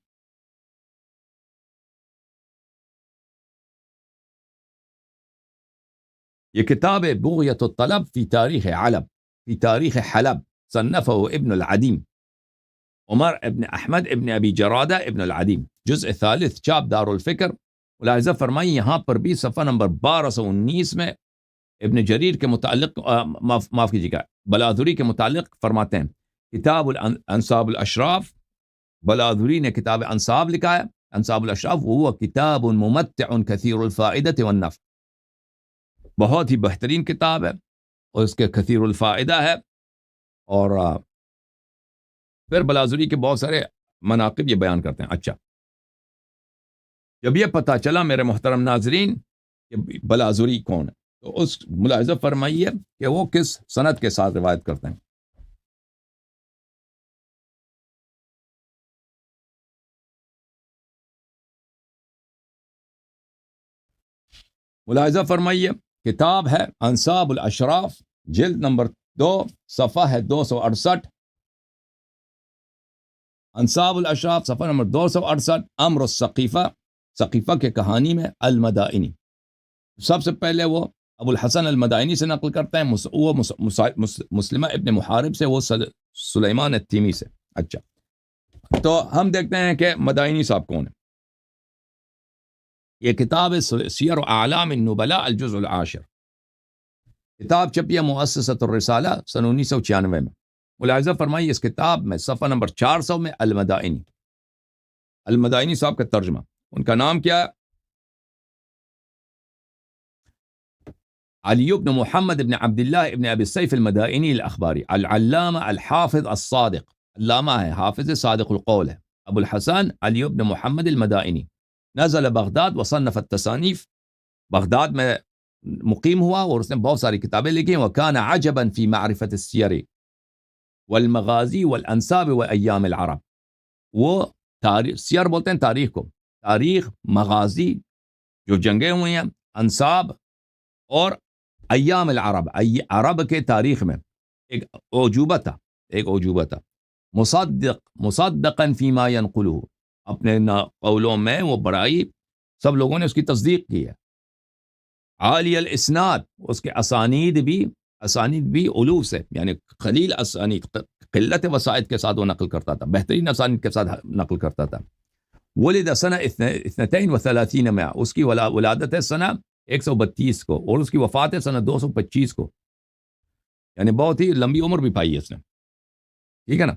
یہ کتاب ہے بغیت الطلب فی تاریخ علب فی تاریخ حلب، صنفه ابن العدیم عمر ابن احمد ابن ابی جرادہ ابن العدیم، جزء ثالث، چاپ دار الفکر. ملاحظہ فرمائی یہاں پر بھی صفحہ نمبر 1219 میں ابن جریر کے متعلق معاف کیجیے گا، بلادری کے متعلق فرماتے ہیں کتاب انصاب الاشراف. بلادری نے کتاب انصاب لکھا ہے، انصاب الاشراف، وہ کتاب ممتع کثیر الفائدہ والنفع، بہت ہی بہترین کتاب ہے اور اس کے کثیر الفائدہ ہے. اور پھر بلادری کے بہت سارے مناقب یہ بیان کرتے ہیں. اچھا، جب یہ پتہ چلا میرے محترم ناظرین کہ بلادری کون ہے، تو اس ملاحظہ فرمائیے کہ وہ کس سند کے ساتھ روایت کرتے ہیں. ملاحظہ فرمائیے، کتاب ہے انصاب الاشراف، جلد نمبر 2، صفحہ ہے 268. انصاب الاشراف صفحہ نمبر 268، امر السقیفہ، سقیفہ کے کہانی میں المدائنی. سب سے پہلے وہ ابو الحسن المدائنی سے نقل کرتے ہیں، وہ مسلمہ ابن محارب سے، وہ سلیمان التیمی سے. اچھا، تو ہم دیکھتے ہیں کہ مدائنی صاحب کون ہے. یہ کتاب سیر اعلام النبلاء الجزء العاشر، کتاب چھپی ہے مؤسسۃ الرسالہ سن 1996 میں. ملاحظہ فرمائیے اس کتاب میں صفحہ نمبر 400 میں المدائنی صاحب کا ترجمہ. ان کا نام کیا ہے؟ علی بن محمد ابن عبداللہ ابن ابی السیف المدائنی الاخباری، العلامہ الحافظ الصادق، علامہ ہے، حافظ صادق القول ہے، ابو الحسن علی بن محمد المدائنی. نزل بغداد وصنف التصانیف، بغداد میں مقیم ہوا اور اس نے بہت ساری کتابیں لکھی. وکان عجبا فی معرفت السیر والمغازی والانصاب وایام العرب. وہ تاریخ، سیر بولتے ہیں تاریخ کو، تاریخ، مغازی جو جنگیں ہوئی ہیں، انصاب اور ایام العرب، عرب کے تاریخ میں ایک عجوبہ تھا. مصدقا فیما ینقلہ، اپنے قولوں میں وہ بڑائی، سب لوگوں نے اس کی تصدیق کی ہے. عالی الاسناد، اس کے اسانید بھی علو سے، یعنی قلیل اسانید، قلت وسائد کے ساتھ وہ نقل کرتا تھا، بہترین اسانید کے ساتھ نقل کرتا تھا. ولد سنہ 32 میں، اس کی ولادت ہے سنہ 132 کو، اور اس کی وفات ہے سنہ 225 کو، یعنی بہت ہی لمبی عمر بھی پائی ہے اس نے. ٹھیک ہے نا؟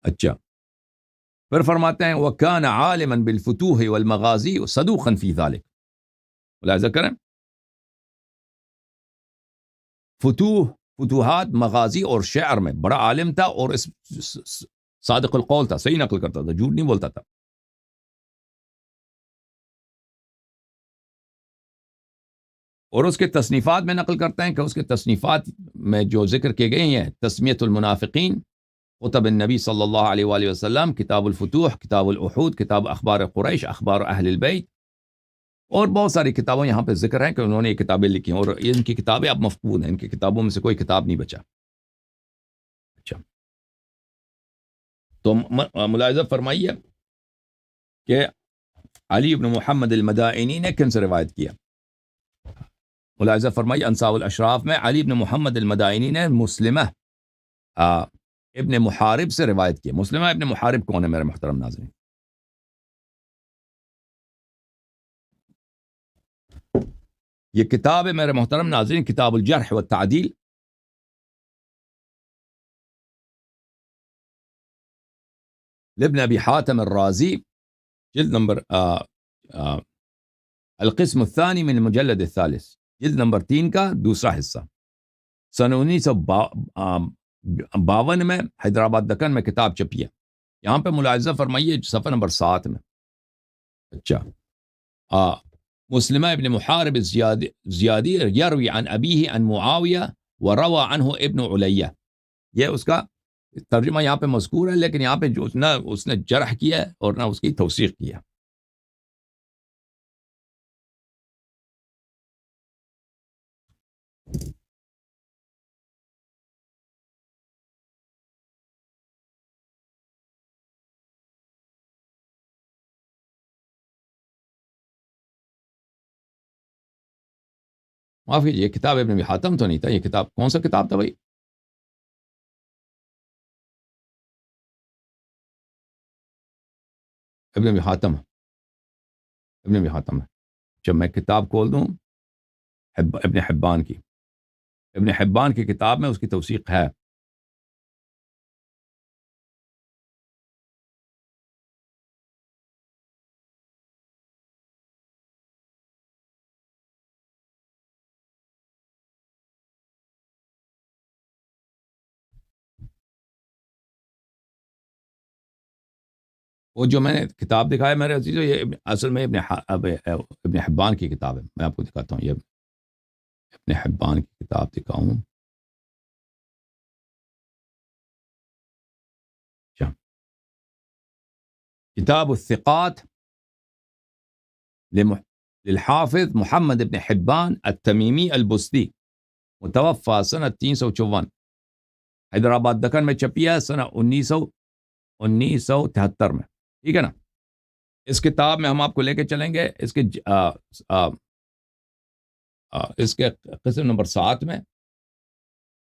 اچھا، پھر فرماتے ہیں وَكَانَ عَالِمًا بِالْفُتُوحِ وَالْمَغَازِي صَدُوقًا فِي ذَلِكَ. ملاحظہ کریں، فتوحات، مغازی اور شعر میں بڑا عالم تھا، اور اس صادق القول تھا، صحیح نقل کرتا تھا، جھوٹ نہیں بولتا تھا. اور اس کے تصنیفات میں نقل کرتے ہیں کہ اس کے تصنیفات میں جو ذکر کیے گئے ہیں، تسمیۃ المنافقین، خطب النبی صلی اللہ علیہ وآلہ وسلم، کتاب الفتوح، کتاب الاحود، کتاب اخبار قریش، اخبار اہل البیت، اور بہت ساری کتابوں یہاں پہ ذکر ہیں کہ انہوں نے یہ کتابیں لکھی ہیں، اور ان کی کتابیں اب مفقود ہیں، ان کی کتابوں میں سے کوئی کتاب نہیں بچا. اچھا، تو ملاحظہ فرمائیے کہ علی بن محمد المدائنی نے کن سے روایت کیا. ملاحظہ فرمائیے انصاب الاشراف میں علی بن محمد المدائنی نے مسلمہ ابن محارب سے روایت کی. مسلمہ ابن محارب کون ہے میرے محترم ناظرین؟ یہ کتاب ہے میرے محترم ناظرین، کتاب الجرح والتعدیل، لابن ابی حاتم الرازی، جلد نمبر القسم الثانی من المجلد الثالث، جلد نمبر 3 کا دوسرا حصہ، سن 1952 میں حیدرآباد دکن میں کتاب چھپی ہے۔ یہاں پہ ملاحظہ فرمائیے صفحہ نمبر 7 میں۔ اچھا، مسلمہ ابن محارب زیادی یروی عن ابیہ عن معاویہ وروى عنہ ابن علیہ، یہ اس کا ترجمہ یہاں پہ مذکور ہے، لیکن یہاں پہ جو نہ اس نے جرح کیا ہے اور نہ اس کی توثیق کیا۔ معاف کیجیے، یہ کتاب ابن ابی حاتم تو نہیں تھا، یہ کتاب کون سا کتاب تھا بھائی؟ ابن ابی حاتم، ابن ابی حاتم ہے۔ جب میں کتاب کھول دوں ابن حبان کی، ابن حبان کی کتاب میں اس کی توثیق ہے۔ وہ جو میں نے کتاب دکھایا میرے عزیزو، یہ اصل میں ابن حبان کی کتاب ہے۔ میں آپ کو دکھاتا ہوں، یہ ابن حبان کی کتاب دکھاؤں۔ کتاب الثقات للحافظ محمد ابن حبان التمیمی البستی، متوفى سنہ 354، حیدرآباد دکن میں چھپی ہے سنہ 1973 میں۔ ٹھیک ہے نا؟ اس کتاب میں ہم آپ کو لے کے چلیں گے اس کے قسم نمبر 7 میں،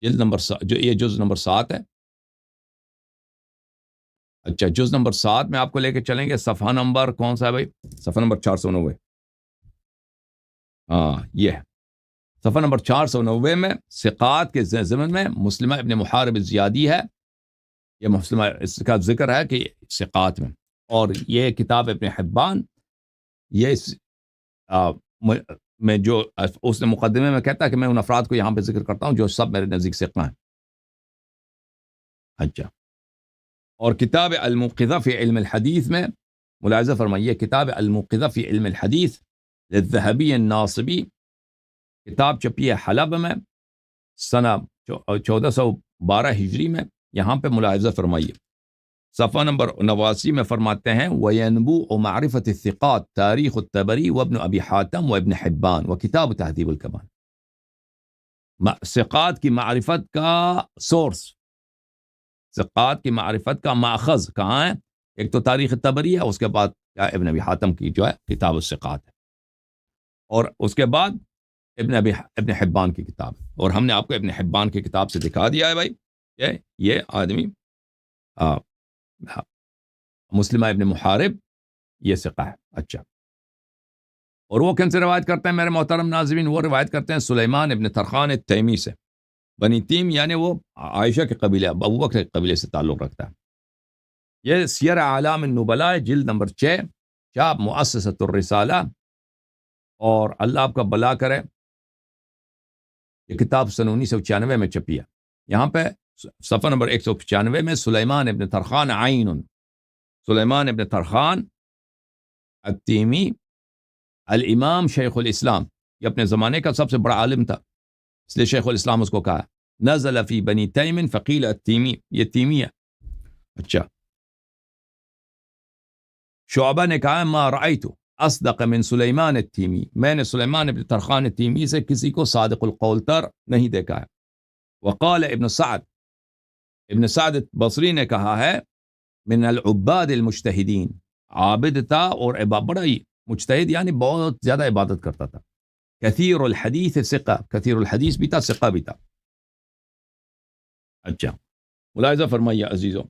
جلد نمبر جو یہ جز نمبر 7 ہے۔ اچھا، جز نمبر 7 میں آپ کو لے کے چلیں گے، صفحہ نمبر کون سا ہے بھائی؟ صفحہ نمبر 490۔ یہ صفحہ نمبر 490 میں ثقات کے ضمن میں مسلمہ ابن محارب زیادی ہے۔ یہ مسلمہ، اس کا ذکر ہے کہ ثقات میں، اور یہ کتاب ابن حبان، یہ میں جو اس نے مقدمے میں کہتا ہے کہ میں ان افراد کو یہاں پہ ذکر کرتا ہوں جو سب میرے نزدیک ثقہ ہیں۔ اچھا، اور کتاب الموقظہ فی علم الحدیث میں ملاحظہ فرمائیے، کتاب الموقظہ فی علم الحدیث للذہبی الناصبی، کتاب چھپی ہے حلب میں سنہ 1412 ہجری میں۔ یہاں پہ ملاحظہ فرمائیے، صفحہ نمبر 89 میں فرماتے ہیں وَيَنْبُوءُ مَعْرِفَةِ الثِّقَاتِ تاریخ الطبری وابن ابی حاتم وابن حبان وکتاب تہذیب الکمال۔ ثقات کی معرفت کا سورس، ثقات کی معرفت کا ماخذ کہاں ہے؟ ایک تو تاریخ طبری ہے، اس کے بعد ابن ابی حاتم کی جو ہے کتاب الثقات ہے، اور اس کے بعد ابن حبان کی کتاب ہے۔ اور ہم نے آپ کو ابن حبان کی کتاب سے دکھا دیا ہے بھائی، یہ آدمی مسلمہ ابن محارب یہ ثقہ ہے۔ اچھا، اور وہ کن سے روایت کرتے ہیں میرے محترم ناظرین؟ وہ روایت کرتے ہیں سلیمان ابن ترخان التیمی سے، بنی تیم یعنی وہ عائشہ کے قبیلے، ابو بکر کے قبیلے سے تعلق رکھتا ہے۔ یہ سیر اعلام النبلاء جلد نمبر 6، چاپ مؤسسۃ الرسالہ، اور اللہ آپ کا بلا کرے، یہ کتاب سن 1996 میں چھپی ہے۔ یہاں پہ صفحہ نمبر 195 میں سلیمان ابن ترخان عین، سلیمان ابن ترخان التیمی الامام شیخ الاسلام، یہ اپنے زمانے کا سب سے بڑا عالم تھا، اس لیے شیخ الاسلام اس کو کہا نزل فی بنی تیم فقیل التیمی، یہ تیمی ہے۔ اچھا، شعبہ نے کہا ما رأیت اصدق من سلیمان التیمی، میں نے سلیمان ابن ترخان التیمی سے کسی کو صادق القول تر نہیں دیکھا ہے۔ وقال ابن سعد بصری نے کہا ہے من العباد المجتہدین، عابد تھا اور بڑا ہی مجتہد، یعنی بہت زیادہ عبادت کرتا تھا۔ کثیر الحدیث ثقہ، کثیر الحدیث بھی تھا، ثقہ بھی تھا۔ اچھا، ملاحظہ فرمائیے عزیزوں،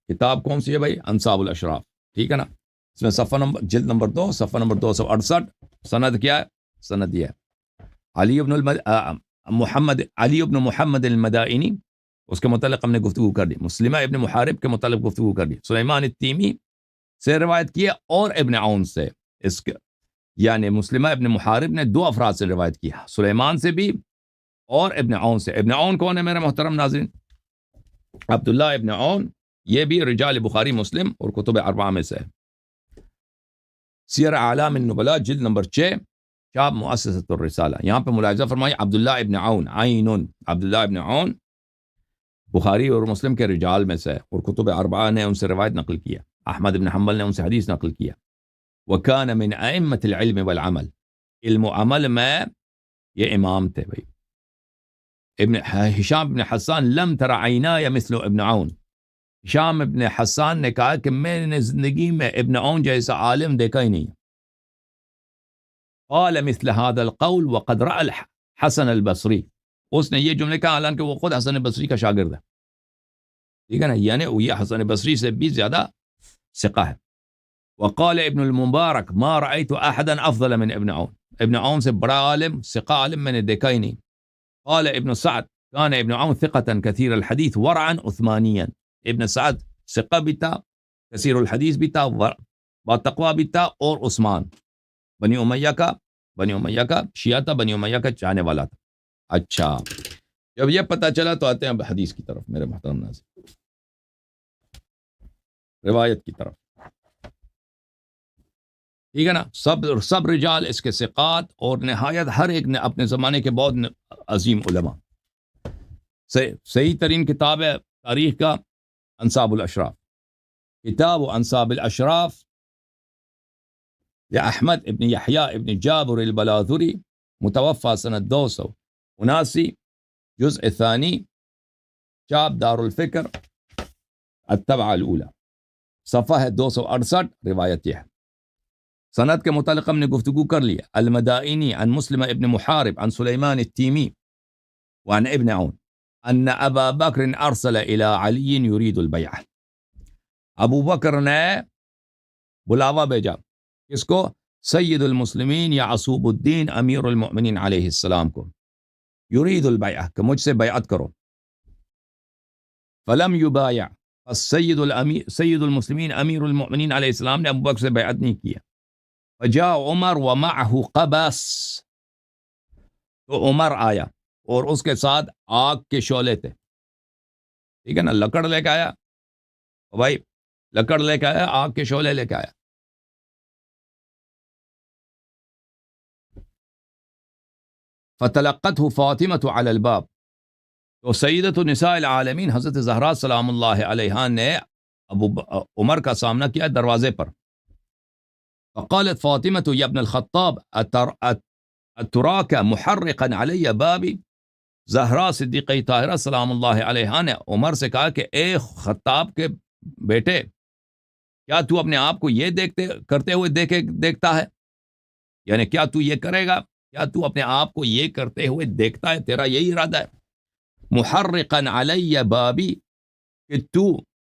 کتاب کون سی ہے بھائی؟ انصاب الاشراف، ٹھیک ہے نا؟ اس میں صفحہ نمبر جلد نمبر 2، صفحہ نمبر 268، سند کیا ہے؟ سند یہ ہے علی ابن محمد المدائنی، اس کے متعلق ہم نے گفتگو کر دی۔ مسلمہ ابن محارب کے متعلق گفتگو کر دی۔ سلیمان التیمی سے روایت کی ہے، اور ابن عون سے، اس کے یعنی مسلمہ ابن محارب نے 2 افراد سے روایت کی، سلیمان سے بھی اور ابن عون سے۔ ابن عون کون ہے میرے محترم ناظرین؟ عبداللہ ابن عون، یہ بھی رجال بخاری مسلم اور کتب اربعہ میں سے ہے۔ سیر اعلام النبلاء جلد نمبر 6، چاپ مؤسسۃ الرسالہ۔ یہاں پہ ملاحظہ فرمائیے، عبداللہ ابن عون، عین، عبداللہ ابن عون بخاری اور مسلم کے رجال میں سے ہے، اور کتب اربعہ نے ان سے روایت نقل کیا، احمد بن حنبل نے ان سے حدیث نقل کیا۔ وَكَانَ مِنْ أَئِمَّةِ الْعِلْمِ وَالْعَمَلِ، علم و عمل میں یہ امام تھے بھائی۔ ابن ہشام بن حسان، لم تر عینای مثل ابن عون، ہشام ابن حسان نے کہا کہ میں نے زندگی میں ابن عون جیسا عالم دیکھا ہی نہیں۔ قال مثل هذا القول وقد رأى الحسن البصری، اس نے یہ جملے کہا حالانکہ وہ خود حسن بصری کا شاگرد ہے، ٹھیک ہے نا، یعنی یہ حسن بصری سے بھی زیادہ ثقہ ہے۔ وقال ابن المبارک ما رأيت احدا افضل من ابن عون، ابن عون سے بڑا عالم، ثقہ عالم میں نے دیکھا ہی نہیں۔ قال ابن سعد كان ابن عون ثقة كثير الحديث ورعا عثمانيا، ابن سعد ثقہ بھی تھا، کثیر الحدیث بھی تھا، با تقوی بھی تھا، اور عثمان بنی امیہ کا شیعہ تھا، بنی امیہ کا چاہنے والا تھا۔ اچھا، جب یہ پتہ چلا تو آتے ہیں اب حدیث کی طرف میرے محترم ناظرین، روایت کی طرف، ٹھیک ہے نا۔ سب رجال اس کے ثقات، اور نہایت ہر ایک نے اپنے زمانے کے بہت عظیم علماء۔ صحیح ترین کتاب ہے تاریخ کا انصاب الاشراف، کتاب و انصاب الاشراف احمد ابن یحییٰ ابن جابر البلاذری، متوفى سنة 279، جزء ثانی، چاپ دار الفکر الطبعہ الاولی، صفحہ ہے 268، روایت یہ ہے۔ سند کے متعلق ہم نے گفتگو کر لیا۔ المدائنی عن مسلم ابن محارب عن سلیمان التیمی وعن ابن عون ان ابا بکر ارسل الى علی یرید البیعہ، ابو بکر نے بلاوا بھیجا، کس کو؟ سید المسلمین یعصوب الدین امیر المؤمنین علیہ السلام کو، یرید البیعہ، کہ مجھ سے بیعت کرو۔ فلم یبایع، پس سید المسلمین امیر المؤمنین علیہ السلام نے ابو بکر سے بیعت نہیں کیا۔ فجاء عمر ومعه قبس، تو عمر آیا اور اس کے ساتھ آگ کے شعلے تھے، ٹھیک ہے نا، لکڑ لے کے آیا بھائی، لکڑ لے کے آیا، آگ کے شعلے لے کے آیا۔ فتلقته فاطمة على الباب، تو سیدۃ النساء العالمین حضرت زہرا سلام اللہ علیہا نے عمر کا سامنا کیا دروازے پر۔ فقالت فاطمة يا ابن الخطاب اتراك محرقا علی بابی، زہرا صدیقہ طاہرہ سلام اللہ علیہا نے عمر سے کہا کہ اے خطاب کے بیٹے، کیا تو اپنے آپ کو یہ کرتے ہوئے دیکھتا ہے، یعنی کیا تو یہ کرے گا، کیا تو اپنے آپ کو یہ کرتے ہوئے دیکھتا ہے، تیرا یہی ارادہ ہے؟ محرقا علی بابی، کہ تو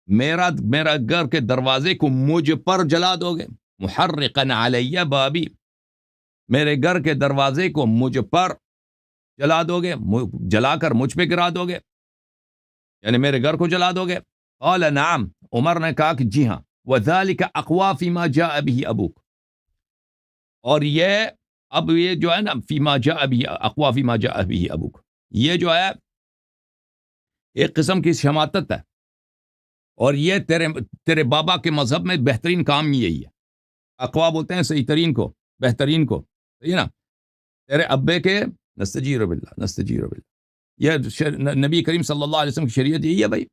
میرا گھر کے دروازے کو مجھ پر جلا دو گے، محرقا علی بابی، میرے گھر کے دروازے کو مجھ پر جلا دو گے، جلا کر مجھ پہ گرا دو گے، یعنی میرے گھر کو جلا دو گے۔ قال نعم، عمر نے کہا کہ جی ہاں، وذلك اقوا فيما جاء به ابوک، اور یہ اب یہ جو ہے نا، فيما جاء به اقوا فيما جاء به ابوک، یہ جو ہے ایک قسم کی شماتت ہے، اور یہ تیرے بابا کے مذہب میں بہترین کام یہی ہے۔ اقوا بولتے ہیں صحیح ترین کو، بہترین کو، صحیح ہے نا، تیرے ابے کے نستجیر باللہ، یہ نبی کریم صلی اللہ علیہ وسلم کی شریعت یہی ہے بھائی،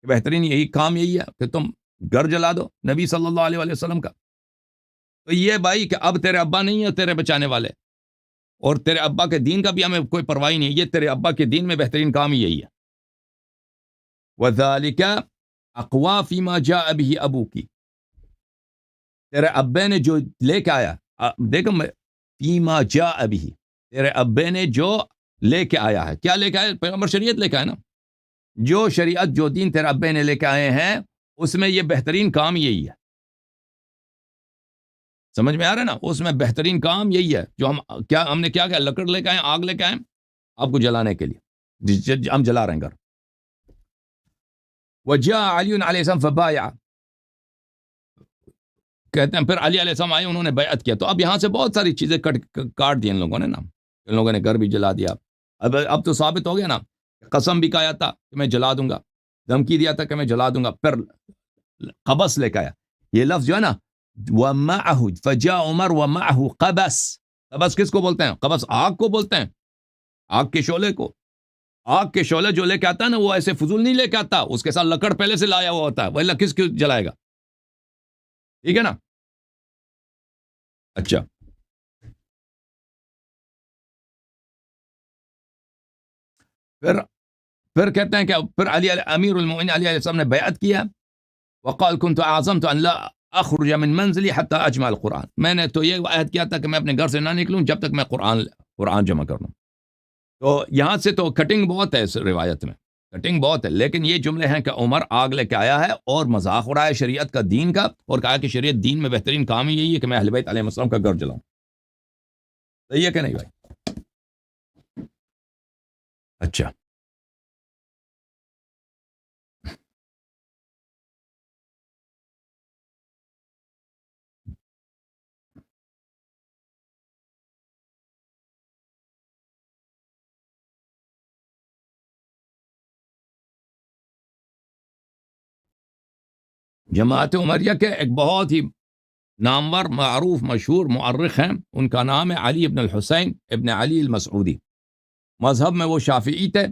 بہترین یہی کام یہی ہے کہ تم گھر جلا دو نبی صلی اللہ علیہ وسلم کا۔ تو یہ بھائی کہ اب تیرے ابا نہیں ہے تیرے بچانے والے، اور تیرے ابا کے دین کا بھی ہمیں کوئی پرواہ نہیں ہے، یہ تیرے ابا کے دین میں بہترین کام یہی ہے۔ وَذَلِكَ اقوا فِيمَا جَاءَ بِهِ أَبُوكِ، تیرے ابے نے جو لے کے آیا، دیکھو فِيمَا جَاءَ بِهِ، تیرے ابے نے جو لے کے آیا ہے، کیا لے کے آیا؟ پیغمبر شریعت لے کے آئے نا، جو شریعت جو دین تیرے ابے نے لے کے آئے ہیں اس میں یہ بہترین کام یہی ہے، سمجھ میں آ رہا ہے نا، اس میں بہترین کام یہی ہے جو ہم نے کیا لکڑ لے کے آئے، آگ لے کے آئے آپ کو جلانے کے لیے، ہم جلا رہے ہیں گھر۔ وجاء علی علیہ السلام فبايع، کہتے ہیں پھر علی علیہ السلام آئے، انہوں نے بیعت کیا. تو اب یہاں سے بہت ساری چیزیں کاٹ دی ان لوگوں نے نا. ان لوگوں نے گھر بھی جلا دیا. اب تو ثابت ہو گیا نا. قسم بھی کھایا تھا کہ میں جلا دوں گا، دھمکی دیا تھا کہ میں جلا دوں گا، پھر قبس لے کے آیا. یہ لفظ جو ہے نا وَمَعَهُ فَجَاءَ عُمَرُ وَمَعَهُ قَبَس. قبس کس کو بولتے ہیں؟ قبس آگ کو بولتے ہیں، آگ کے شعلے کو. آگ کے شعلے جو لے کے آتا ہے نا، وہ ایسے فضول نہیں لے کے آتا، اس کے ساتھ لکڑ پہلے سے لایا ہوا ہوتا ہے، وہ کس کو جلائے گا؟ ٹھیک ہے نا. اچھا، پھر کہتے ہیں کہ پھر امیر المؤمنین علی علیہ السلام نے بیعت کیا. وقال كنت اعظمت ان لا اخرج من منزلي حتى اجمع القرآن. میں نے تو یہ عہد کیا تھا کہ میں اپنے گھر سے نہ نکلوں جب تک میں قرآن جمع کر لوں. تو یہاں سے تو کٹنگ بہت ہے اس روایت میں، کٹنگ بہت ہے. لیکن یہ جملے ہیں کہ عمر آگ لے کے آیا ہے اور مذاق اڑایا شریعت کا، دین کا، اور کہا کہ شریعت دین میں بہترین کام ہی یہی ہے کہ میں اہل بیت علیہ السلام کا گھر جلاؤں. صحیح ہے کہ نہیں بھائی؟ اچھا، جماعت عمریہ کے ایک بہت ہی نامور، معروف، مشہور مؤرخ ہیں، ان کا نام ہے علی ابن الحسین ابن علی المسعودی. مذہب میں وہ شافعی تھے.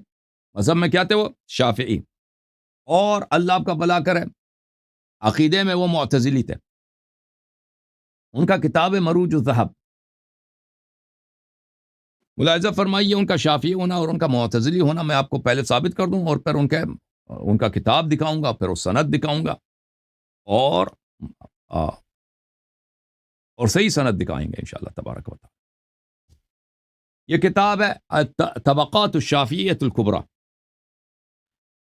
مذہب میں کیا تھے وہ؟ شافعی. اور اللہ آپ کا بھلا کرے، عقیدے میں وہ معتزلی تھے. ان کا کتاب مروج الذہب. ملاحظہ فرمائیے ان کا شافعی ہونا اور ان کا معتزلی ہونا میں آپ کو پہلے ثابت کر دوں، اور پھر ان کا کتاب دکھاؤں گا، پھر اس سند دکھاؤں گا، اور صحیح سند دکھائیں گے انشاءاللہ تبارک و تعالی. یہ کتاب ہے طبقات الشافعیۃ الکبریٰ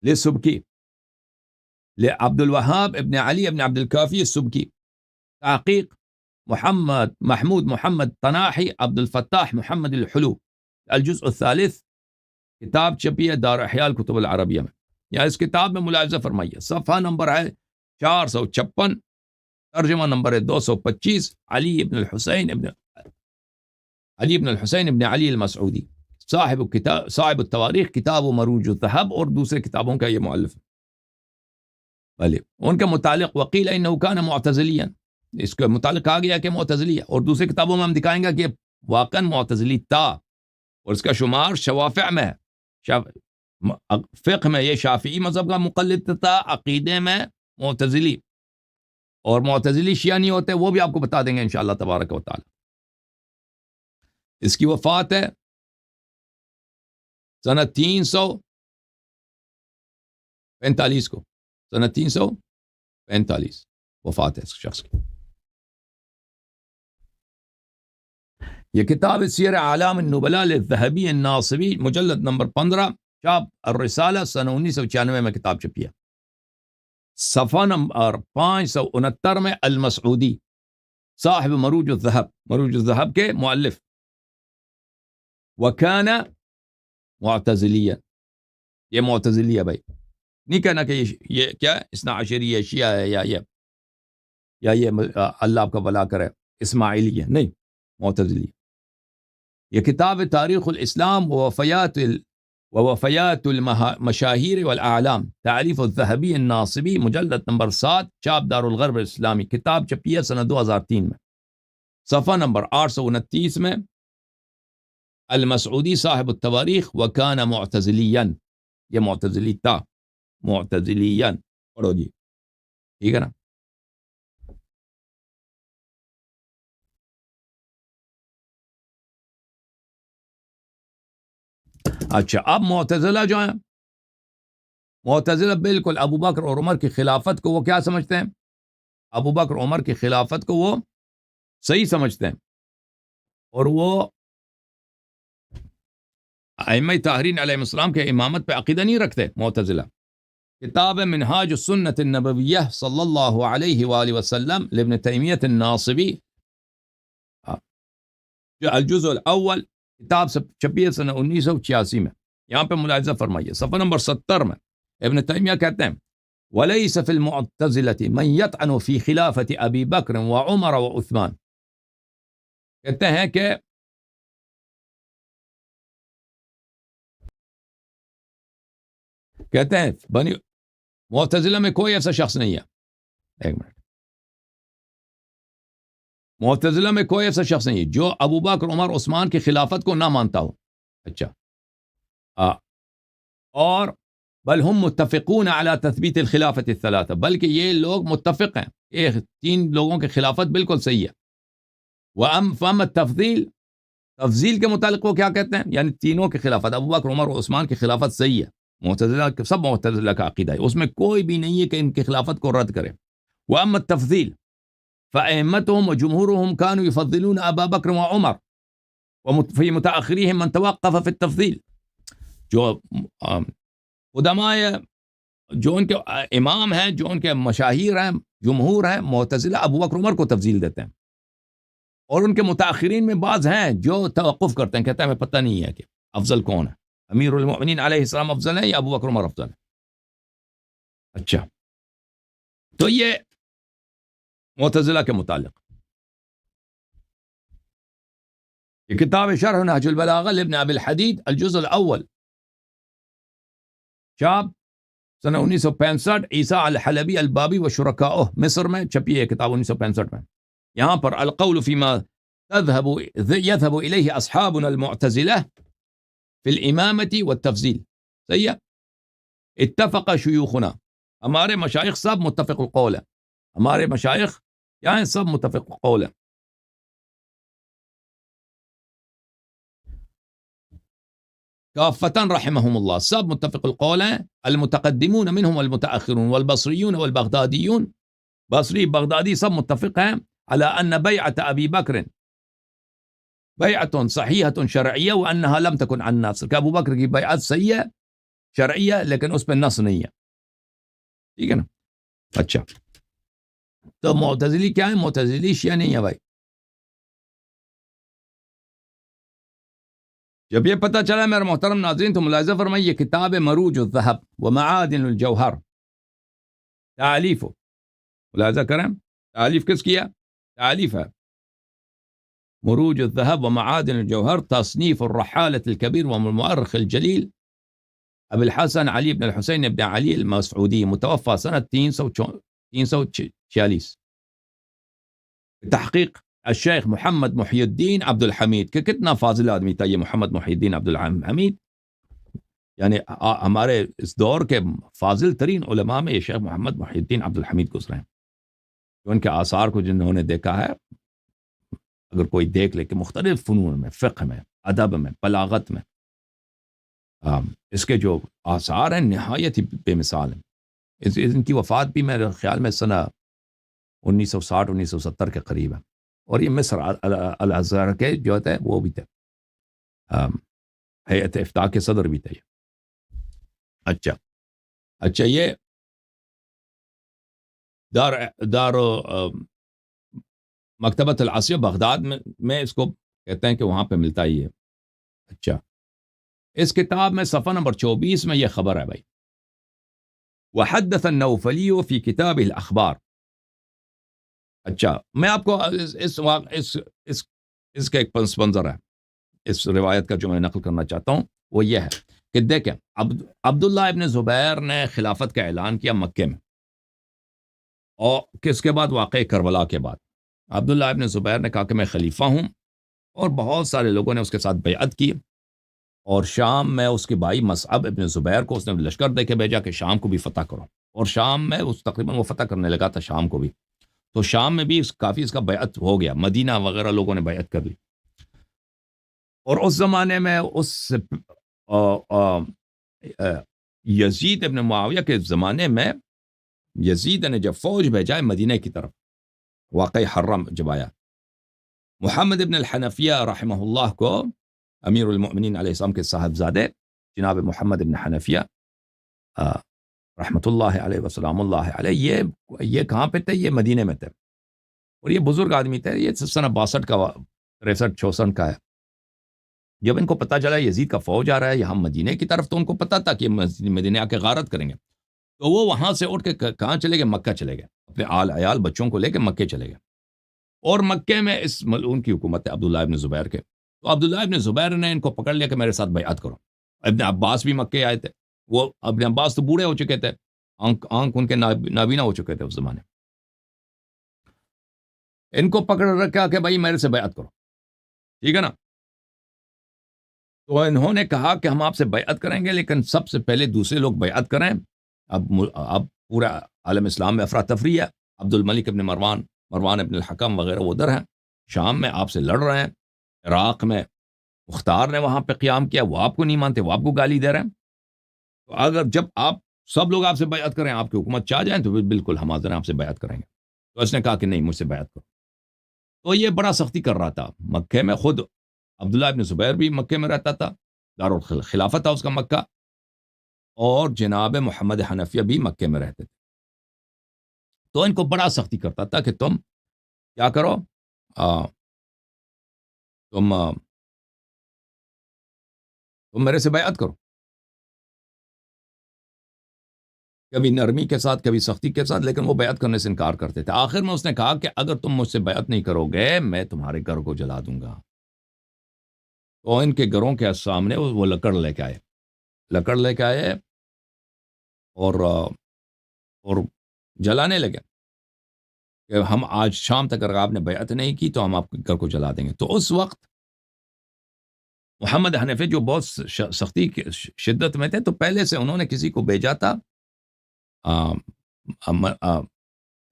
للسبکی، لعبد الوہاب ابن علی ابن عبد الکافی السبکی، تحقیق محمود محمد طناحی عبد الفتاح محمد الحلو. الجزء الثالث، کتاب چھپی ہے دار احیاء الکتب العربیہ میں. یا اس کتاب میں ملاحظہ فرمائیے صفحہ نمبر ہے 456، ترجمہ نمبر ہے 225. علی ابن الحسین ابن علی المسعودی، صاحب التواریخ، کتاب و مروج الذہب، اور دوسرے کتابوں کا یہ مؤلف ہے. بھلے ان کے متعلق وقیل انہ کان معتزلیا، اس کے متعلق کہا گیا کہ معتزلی ہے، اور دوسری کتابوں میں ہم دکھائیں گا کہ واقعا معتزلی تھا، اور اس کا شمار شوافع میں ہے. فقہ میں یہ شافعی مذہب کا مقلد تھا، عقیدے میں معتزلی، اور معتزلی شیعہ نہیں ہوتے، وہ بھی آپ کو بتا دیں گے انشاءاللہ تبارک و تعالی. اس کی وفات ہے سنہ 345 کو، سنہ 345 وفات ہے اس شخص کی. یہ کتاب سیر اعلام النبلاء للذہبی الناصبی، مجلد نمبر 15، چاپ الرسالہ، سنہ 1996 میں کتاب چھپی ہے. صفحہ نمبر 569 میں المسعودی، صاحب مروج الذہب، مروج الذہب کے مؤلف. وکان معتزلیہ، یہ معتزلی ہے بھائی، نہیں کہنا کہ یہ کیا ہے، اثنا عشری ہے، شیعہ ہے، یا یہ اللہ آپ کا بھلا کرے اسماعیلی ہے، نہیں، معتزلی. یہ کتاب تاریخ الاسلام ووفیات المشاہیر والاعلام، تعلیف الذہبی الناصبی، مجلد نمبر 7، چاپ دار الغرب الاسلامی. کتاب چھپی ہے سنہ 2003 میں. صفحہ نمبر 829 میں المسعودی صاحب التواریخ وکان معتزلیا، یہ معتزلی تھا، معتزلیا. پڑھو جی، ٹھیک ہے نا. اچھا، اب معتزلہ جو ہیں، معتزلہ بالکل ابو بکر اور عمر کی خلافت کو وہ کیا سمجھتے ہیں؟ ابو بکر عمر کی خلافت کو وہ صحیح سمجھتے ہیں، اور وہ ائمہ طاہرین علیہ السلام کے امامت پہ عقیدہ نہیں رکھتے معتزلہ. کتاب منہاج السنت النبویہ صلی اللہ علیہ وآلہ وسلم لابن تیمیہ الناصبی، جو الجزء الاول، کتاب چھپی ہے سنہ 1986 میں. یہاں پہ ملاحظہ فرمائیے صفحہ نمبر 70 میں ابن تیمیہ کہتے ہیں وَلَيْسَ فِي الْمُعْتَزِلَةِ مَنْ يَطْعَنُ فِي خِلَافَةِ أَبِي بَكْرٍ وَعُمَرَ وَعُثْمَانَ. کہتے ہیں کہ بنی معتزلہ میں کوئی ایسا شخص نہیں ہے. ایک منٹ. معتزلہ میں کوئی ایسا شخص نہیں ہے جو ابو بکر عمر عثمان کی خلافت کو نہ مانتا ہو. اچھا. اور بل ہم متفقون علی تثبیت الخلافت الثلاثہ، بلکہ یہ لوگ متفق ہیں، یہ 3 لوگوں کی خلافت بالکل صحیح ہے. وَأَمَّا التفضیل، تفضیل کے متعلق وہ کیا کہتے ہیں؟ یعنی تینوں کی خلافت، ابو بکر عمر اور عثمان کی خلافت صحیح ہے. معتزلہ سب معتزلہ کا عقیدہ ہے، اس میں کوئی بھی نہیں ہے کہ ان کی خلافت کو رد کرے. وَأَمَّا التفضیل فَأَئِمَّتُهُمْ وَجُمْهُورُهُمْ كَانُوا يُفَضِّلُونَ أَبَا بَكْرٍ وَعُمَرَ وَفِي مُتَأَخِّرِهِمْ مَنْ تَوَقَّفَ فِي التَّفْضِيلِ. جو علماء جو ان کے امام ہیں، جو ان کے مشاہیر ہیں، جمہور ہیں، معتزلہ ابو بکر عمر کو تفضیل دیتے ہیں، اور ان کے متاخرین میں بعض ہیں جو توقف کرتے ہیں، کہتے ہیں ہمیں پتہ نہیں ہے کہ افضل کون ہے، امیر المؤمنین علیہ السلام افضل ہے یا ابو بکر عمر افضل ہے. اچھا، تو یہ معتزلہ کے متعلق. یہ کتاب شرح نہج البلاغہ لابن ابی الحدید الجزء الاول، چاپ سنہ 1965، عیسیٰ الحلبی البابی و شرکاؤہ، مصر میں چھپی ہے کتاب 1965 میں. یہاں پر القول فیما يذهب الیہ اصحابنا المعتزلہ فی الامامة والتفضیل. صحیح ہے. اتفق شیوخنا، ہمارے مشائخ سب متفق القول ہیں، ہمارے مشائخ کیا ہیں؟ سب متفق القول ہیں. کافتن رحمهم اللہ، سب متفق القول ہیں. المتقدمون منهم والمتأخرون والبصریون والبغدادیون، بصری بغدادی سب متفق ہیں على ان بیعت ابی بکر بیعت صحیحۃ شرعیہ وانها لم تکن عن نص، کہ ابو بکر کی بیعت صحیح ہے، شرعیہ، لیکن اس پہ نص نہیں ہے. ٹھیک ہے نا. اچھا، تو معتزلی کیا ہے؟ معتزلی شیعہ نہیں ہے بھائی. جب یہ پتہ چلا میرے محترم ناظرین تو ملاحظہ فرمائیے، یہ کتاب مروج الذہب و معادن الجوہر، تعلیف، ملاحظہ کریں تعلیف کس کیا؟ تعلیف ہے. مروج الذهب ومعادن الجوهر، تصنيف الرحالة الكبير والمؤرخ الجليل أبي الحسن علي بن الحسين بن علي المسعودي، متوفى سنة 346، تحقیق الشیخ محمد محی الدین عبد الحمید. کہ کتنا فاضل آدمی تھا یہ محمد محی الدین عبد الحمید، یعنی ہمارے اس دور کے فاضل ترین علماء میں یہ شیخ محمد محی الدین عبد الحمید گزرے ہیں. ان کے آثار کو جنہوں نے دیکھا ہے، اگر کوئی دیکھ لے کہ مختلف فنون میں، فقہ میں، ادب میں، بلاغت میں، اس کے جو آثار ہیں نہایت ہی بے مثال ہیں. ان کی وفات بھی میرے خیال میں سنہ 1960-1970 کے قریب ہے. اور یہ مصر الازہر کے جو تھے وہ بھی تھے، ہیئت افتاء کے صدر بھی تھے. اچھا، یہ دار مکتبۃ العاصیہ بغداد میں اس کو کہتے ہیں کہ وہاں پہ ملتا ہی ہے. اچھا، اس کتاب میں صفحہ نمبر 24 میں یہ خبر ہے بھائی، وحدث النوفلی فی کتاب الاخبار. اچھا، میں آپ کو اس کا ایک پس منظر ہے اس روایت کا جو میں نقل کرنا چاہتا ہوں، وہ یہ ہے کہ دیکھیں عبداللہ ابن زبیر نے خلافت کا اعلان کیا مکے میں، اور کس کے بعد؟ واقع کربلا کے بعد. عبداللہ ابن زبیر نے کہا کہ میں خلیفہ ہوں، اور بہت سارے لوگوں نے اس کے ساتھ بیعت کی، اور شام میں اس کے بھائی مصعب ابن زبیر کو اس نے لشکر دے کے بھیجا کہ شام کو بھی فتح کرو، اور شام میں تقریباً وہ فتح کرنے لگا تھا شام کو بھی. تو شام میں بھی کافی اس کا بیعت ہو گیا، مدینہ وغیرہ لوگوں نے بیعت کر لی. اور اس زمانے میں اس یزید ابن معاویہ کے زمانے میں یزید نے جب فوج بھیجا ہے مدینہ کی طرف، واقعی حرم جب آیا، محمد ابن الحنفیہ رحمہ اللہ کو، امیر المؤمنین علیہ السلام کے صاحبزادے جناب محمد ابن حنفیہ رحمۃ اللہ علیہ وسلام اللہ علیہ، یہ کہاں پہ تھے؟ یہ مدینہ میں تھے، اور یہ بزرگ آدمی تھے. یہ سنہ 62 کا 63-64 کا ہے. جب ان کو پتہ چلا یزید کا فوج آ رہا ہے یہاں مدینہ کی طرف، تو ان کو پتہ تھا کہ مدینہ آ کے غارت کریں گے. تو وہ وہاں سے اٹھ کے کہاں چلے گئے؟ مکہ چلے گئے، اپنے آل عیال بچوں کو لے کے مکے چلے گئے، اور مکے میں اس ملعون کی حکومت ہے عبداللہ ابن زبیر کے. تو عبداللہ ابن زبیر نے ان کو پکڑ لیا کہ میرے ساتھ بیعت کرو. ابن عباس بھی مکے آئے تھے، وہ ابن عباس تو بوڑھے ہو چکے تھے، آنکھ ان کے نابینا ہو چکے تھے اس زمانے. ان کو پکڑ رکھا کہ بھائی میرے سے بیعت کرو، ٹھیک ہے نا. تو انہوں نے کہا کہ ہم آپ سے بیعت کریں گے، لیکن سب سے پہلے دوسرے لوگ بیعت کریں. اب پورا عالم اسلام میں افراتفری ہے. عبد الملک ابن مروان، مروان ابن الحکم وغیرہ وہ ادھر ہیں، شام میں آپ سے لڑ رہے ہیں. عراق میں مختار نے وہاں پہ قیام کیا، وہ آپ کو نہیں مانتے، وہ آپ کو گالی دے رہے ہیں. تو اگر جب آپ سب لوگ آپ سے بیعت کریں، آپ کی حکومت چاہ جائیں، تو بالکل ہم حاضر ہیں، آپ سے بیعت کریں گے. تو اس نے کہا کہ نہیں، مجھ سے بیعت کرو. تو یہ بڑا سختی کر رہا تھا مکے میں. خود عبداللہ ابن زبیر بھی مکے میں رہتا تھا، دارالخلافت تھا اس کا مکہ، اور جناب محمد حنفیہ بھی مکے میں رہتے تھے. تو ان کو بڑا سختی کرتا تھا کہ تم کیا کرو، تم میرے سے بیعت کرو. کبھی نرمی کے ساتھ، کبھی سختی کے ساتھ، لیکن وہ بیعت کرنے سے انکار کرتے تھے. آخر میں اس نے کہا کہ اگر تم مجھ سے بیعت نہیں کرو گے، میں تمہارے گھر کو جلا دوں گا. تو ان کے گھروں کے سامنے وہ لکڑ لے کے آئے، لکڑ لے کے آئے اور جلانے لگے کہ ہم آج شام تک اگر آپ نے بیعت نہیں کی تو ہم آپ کے گھر کو جلا دیں گے. تو اس وقت محمد حنفی جو بہت سختی کی شدت میں تھے، تو پہلے سے انہوں نے کسی کو بھیجا تھا،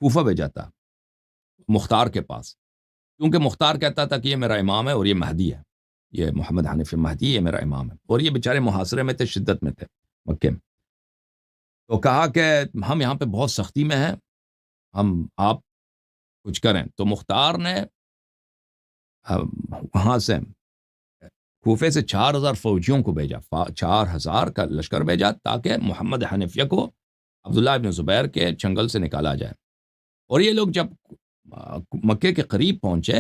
کوفہ بھیجا تھا مختار کے پاس، کیونکہ مختار کہتا تھا کہ یہ میرا امام ہے اور یہ مہدی ہے، یہ محمد حنفی مہدی، یہ میرا امام ہے. اور یہ بیچارے محاصرے میں تھے، شدت میں تھے مکے میں. تو کہا کہ ہم یہاں پہ بہت سختی میں ہیں، آپ کچھ کریں. تو مختار نے وہاں سے کوفے سے 4000 فوجیوں کو بھیجا، 4000 کا لشکر بھیجا، تاکہ محمد حنفیہ کو عبداللہ ابن زبیر کے چنگل سے نکالا جائے. اور یہ لوگ جب مکے کے قریب پہنچے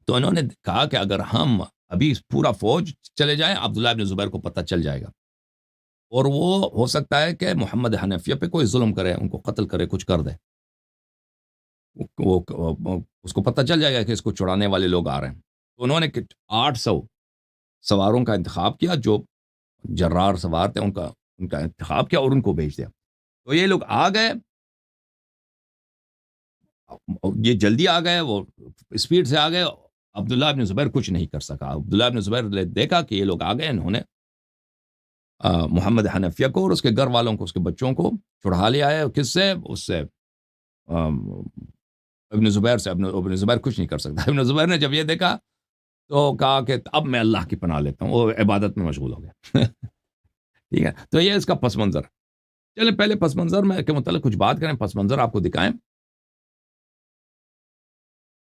تو انہوں نے کہا کہ اگر ہم ابھی پورا فوج چلے جائیں، عبداللہ ابن زبیر کو پتہ چل جائے گا، اور وہ ہو سکتا ہے کہ محمد حنفیہ پہ کوئی ظلم کرے، ان کو قتل کرے، کچھ کر دے. اس کو پتہ چل جائے گا کہ اس کو چھڑانے والے لوگ آ رہے ہیں. تو انہوں نے 800 سواروں کا انتخاب کیا، جو جرار سوار تھے، ان کا انتخاب کیا اور ان کو بھیج دیا. تو یہ لوگ آ گئے، یہ جلدی آ گئے، وہ اسپیڈ سے آ گئے. عبداللہ ابن زبیر کچھ نہیں کر سکا. عبداللہ ابن زبیر نے دیکھا کہ یہ لوگ آ گئے، انہوں نے محمد حنفیہ کو اور اس کے گھر والوں کو، اس کے بچوں کو چھڑا لیا ہے. کس سے؟ اس سے ابن زبیر سے. ابن زبیر کچھ نہیں کر سکتا. ابن زبیر نے جب یہ دیکھا تو کہا کہ اب میں اللہ کی پناہ لیتا ہوں، وہ عبادت میں مشغول ہو گیا. ٹھیک ہے، تو یہ اس کا پس منظر. چلیں پہلے پس منظر میں کے متعلق کچھ بات کریں، پس منظر آپ کو دکھائیں،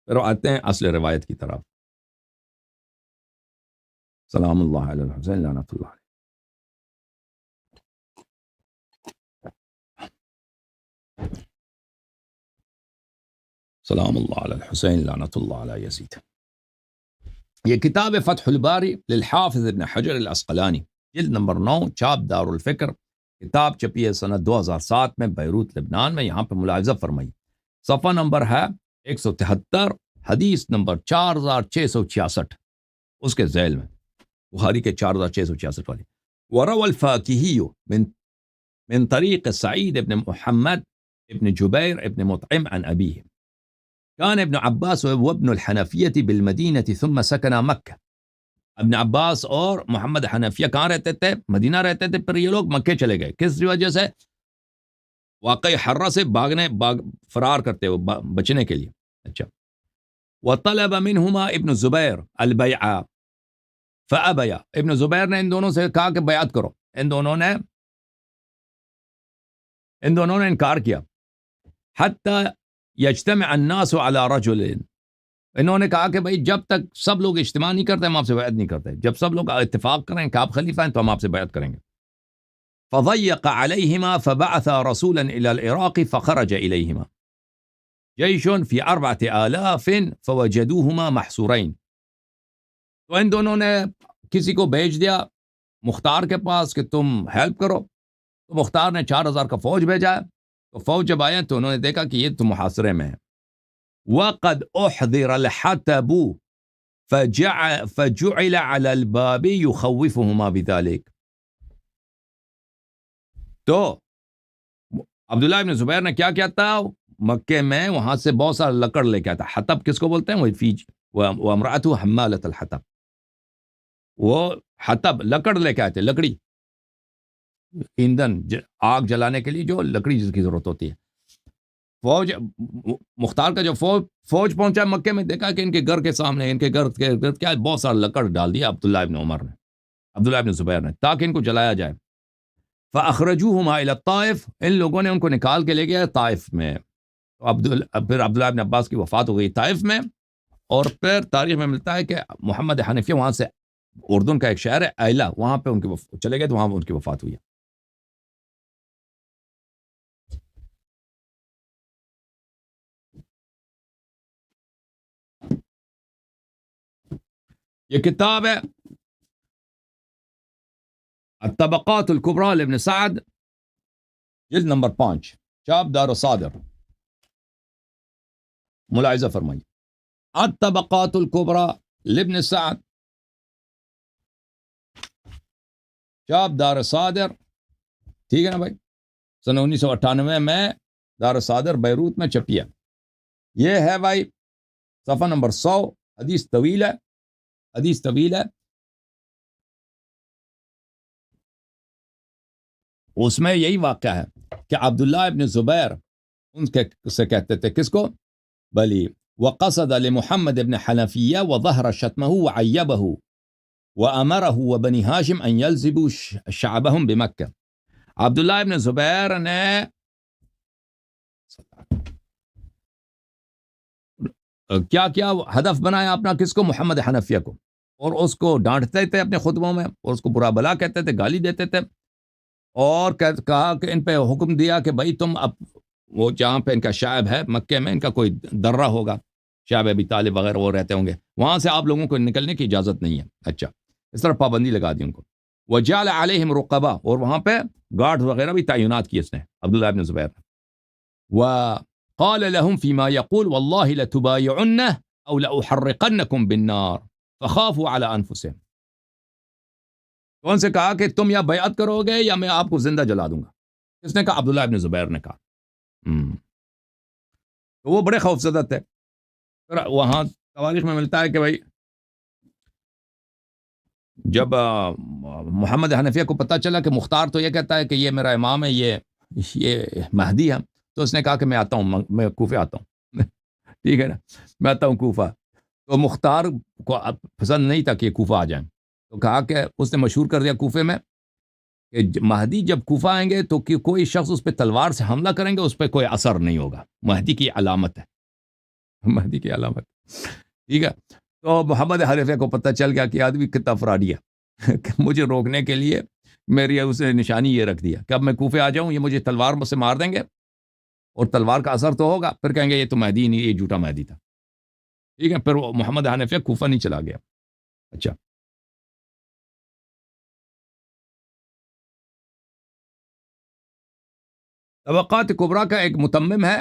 پھر آتے ہیں اصل روایت کی طرف. سلام اللہ علی الحسین لعنت اللہ علیہ. سلام اللہ علی الحسین لعنت اللہ علی یزید. یہ کتاب فتح الباری للحافظ ابن حجر العسقلانی، جلد نمبر 9، چاپ دار الفکر. کتاب چھپی ہے سنہ 2007 میں بیروت لبنان میں. یہاں پہ ملاحظہ فرمائی، صفحہ نمبر ہے 173، حدیث نمبر 4666، اس کے ذیل میں بخاری کے 4666 والی. وروى الفاكهي من طريق سعيد بن محمد ابن جبير ابن مطعم عن أبيه كان ابن عباس وابن الحنفية بالمدينة ثم سكن مكة. ابن عباس اور محمد حنفیہ کہاں رہتے تھے؟ مدینہ رہتے تھے، پھر یہ لوگ مکے چلے گئے. کس وجہ سے؟ واقعی حرہ سے فرار کرتے ہوئے، بچنے کے لیے. اچھا. وطلب منهما ابن زبیر البیعہ فابیا. ابن زبیر نے ان دونوں سے کہا کہ بیعت کرو. ان دونوں نے انکار کیا. حتی یجتمع الناس علی رجل. انہوں نے کہا کہ بھئی جب تک سب لوگ اجتماع نہیں کرتے ہم آپ سے بیعت نہیں کرتے. جب سب لوگ اتفاق کریں کہ آپ خلیفہ ہیں تو ہم آپ سے بیعت کریں گے. فضیق علیہما فبعث رسولا الى العراق فخرج الیہما جیش فی 4000 فوجدوہما محصورین. تو ان دونوں نے کسی کو بھیج دیا مختار کے پاس کہ تم ہیلپ کرو. تو مختار نے 4000 کا فوج بھیجا ہے. تو فوج جب آئے تو انہوں نے دیکھا کہ یہ تو محاصرے میں ہے. وَقَدْ أُحْضِرَ الْحَطَبُ فَجُعِلَ عَلَى الْبَابِ يُخَوِّفُهُمَا بِذَلِكَ. تو عبداللہ ابن زبیر نے کیا کیا تھا؟ مکے میں وہاں سے بہت سارا لکڑ لے کے آتا. حطب کس کو بولتے ہیں؟ وہ فیج وامرأته حمالة الحطب. وہ حطب لکڑ لے کے آئے تھے، لکڑی، ایندھن، آگ جلانے کے لیے جو لکڑی جس کی ضرورت ہوتی ہے. فوج مختار کا جو فوج پہنچا مکے میں، دیکھا کہ ان کے گھر کے سامنے، ان کے گھر کے گرد کیا بہت سارا لکڑ ڈال دیا عبداللہ ابن زبیر نے تاکہ ان کو جلایا جائے. فَأَخْرَجُوهُمَا إِلَى الطَّائِفِ. ان لوگوں نے ان کو نکال کے لے گیا طائف میں. پھر عبداللہ ابن عباس کی وفات ہو گئی طائف میں. اور پھر تاریخ میں ملتا ہے کہ محمد حنفیہ وہاں سے، اردن کا ایک شہر ہے ایلا، وہاں پہ ان کے چلے گئے تو وہاں ان کی وفات ہوئی. یہ کتاب ہے الطبقات الکبریٰ لابن سعد، جلد نمبر 5، چاپ دار و صادر. ملاحظہ فرمائیے، الطبقات الکبریٰ لابن سعد، چاپ دار صادر. ٹھیک ہے نا بھائی؟ سن 1998 میں دار صادر بیروت میں چھپی ہے. یہ ہے بھائی صفحہ نمبر 100. حدیث طویل ہے، حدیث طویل ہے. اس میں یہی واقعہ ہے کہ عبداللہ ابن زبیر ان سے کہتے تھے، کس کو؟ بلی وقصد لمحمد ابن حنفیہ وظہر شتمہ وعیبہ وامرہ وبنی ہاشم ان یلزبوا شعبہم بمکہ. عبداللہ ابن زبیر نے کیا کیا ہدف بنایا اپنا، کس کو؟ محمد حنفیہ کو. اور اس کو ڈانٹتے تھے اپنے خطبوں میں، اور اس کو برا بلا کہتے تھے، گالی دیتے تھے. اور کہا کہ ان پہ حکم دیا کہ بھائی تم اب وہ جہاں پہ ان کا شعب ہے مکے میں، ان کا کوئی درہ ہوگا، شعب ابی طالب وغیرہ وہ رہتے ہوں گے، وہاں سے آپ لوگوں کو نکلنے کی اجازت نہیں ہے. اچھا، اس طرح پابندی لگا دی ان کو. وجعل علیہم رقبا، اور وہاں پہ گارڈ وغیرہ بھی تعینات کیے اس نے، عبداللہ ابن زبیر نے. وقال لهم فيما يقول والله لتبايعنه او لاحرقنكم بالنار فخافوا على انفسهم. تو ان سے کہا کہ تم یا بیعت کرو گے یا میں آپ کو زندہ جلا دوں گا. کس نے کہا؟ عبداللہ ابن زبیر نے کہا. تو وہ بڑے خوفزدہ تھے. وہاں تواریخ میں ملتا ہے کہ بھائی جب محمد حنفیہ کو پتہ چلا کہ مختار تو یہ کہتا ہے کہ یہ میرا امام ہے، یہ مہدی ہے، تو اس نے کہا کہ میں آتا ہوں، میں کوفے آتا ہوں. ٹھیک ہے نا، میں آتا ہوں کوفہ. تو مختار کو پسند نہیں تھا کہ یہ کوفہ آ جائیں، تو کہا کہ اس نے مشہور کر دیا کوفے میں کہ مہدی جب کوفہ آئیں گے تو کوئی شخص اس پہ تلوار سے حملہ کریں گے، اس پہ کوئی اثر نہیں ہوگا. مہدی کی علامت ہے، مہدی کی علامت. ٹھیک ہے. تو محمد حنفیہ کو پتہ چل گیا کہ آدمی کتنا فراڈی ہے کہ مجھے روکنے کے لیے میری اس نے نشانی یہ رکھ دیا کہ اب میں کوفے آ جاؤں، یہ مجھے تلوار سے مار دیں گے اور تلوار کا اثر تو ہوگا، پھر کہیں گے یہ تو مہدی نہیں، یہ جھوٹا مہدی تھا. ٹھیک ہے. پھر محمد حنفیہ کوفہ نہیں چلا گیا. اچھا، طبقات کبریٰ کا ایک متمم ہے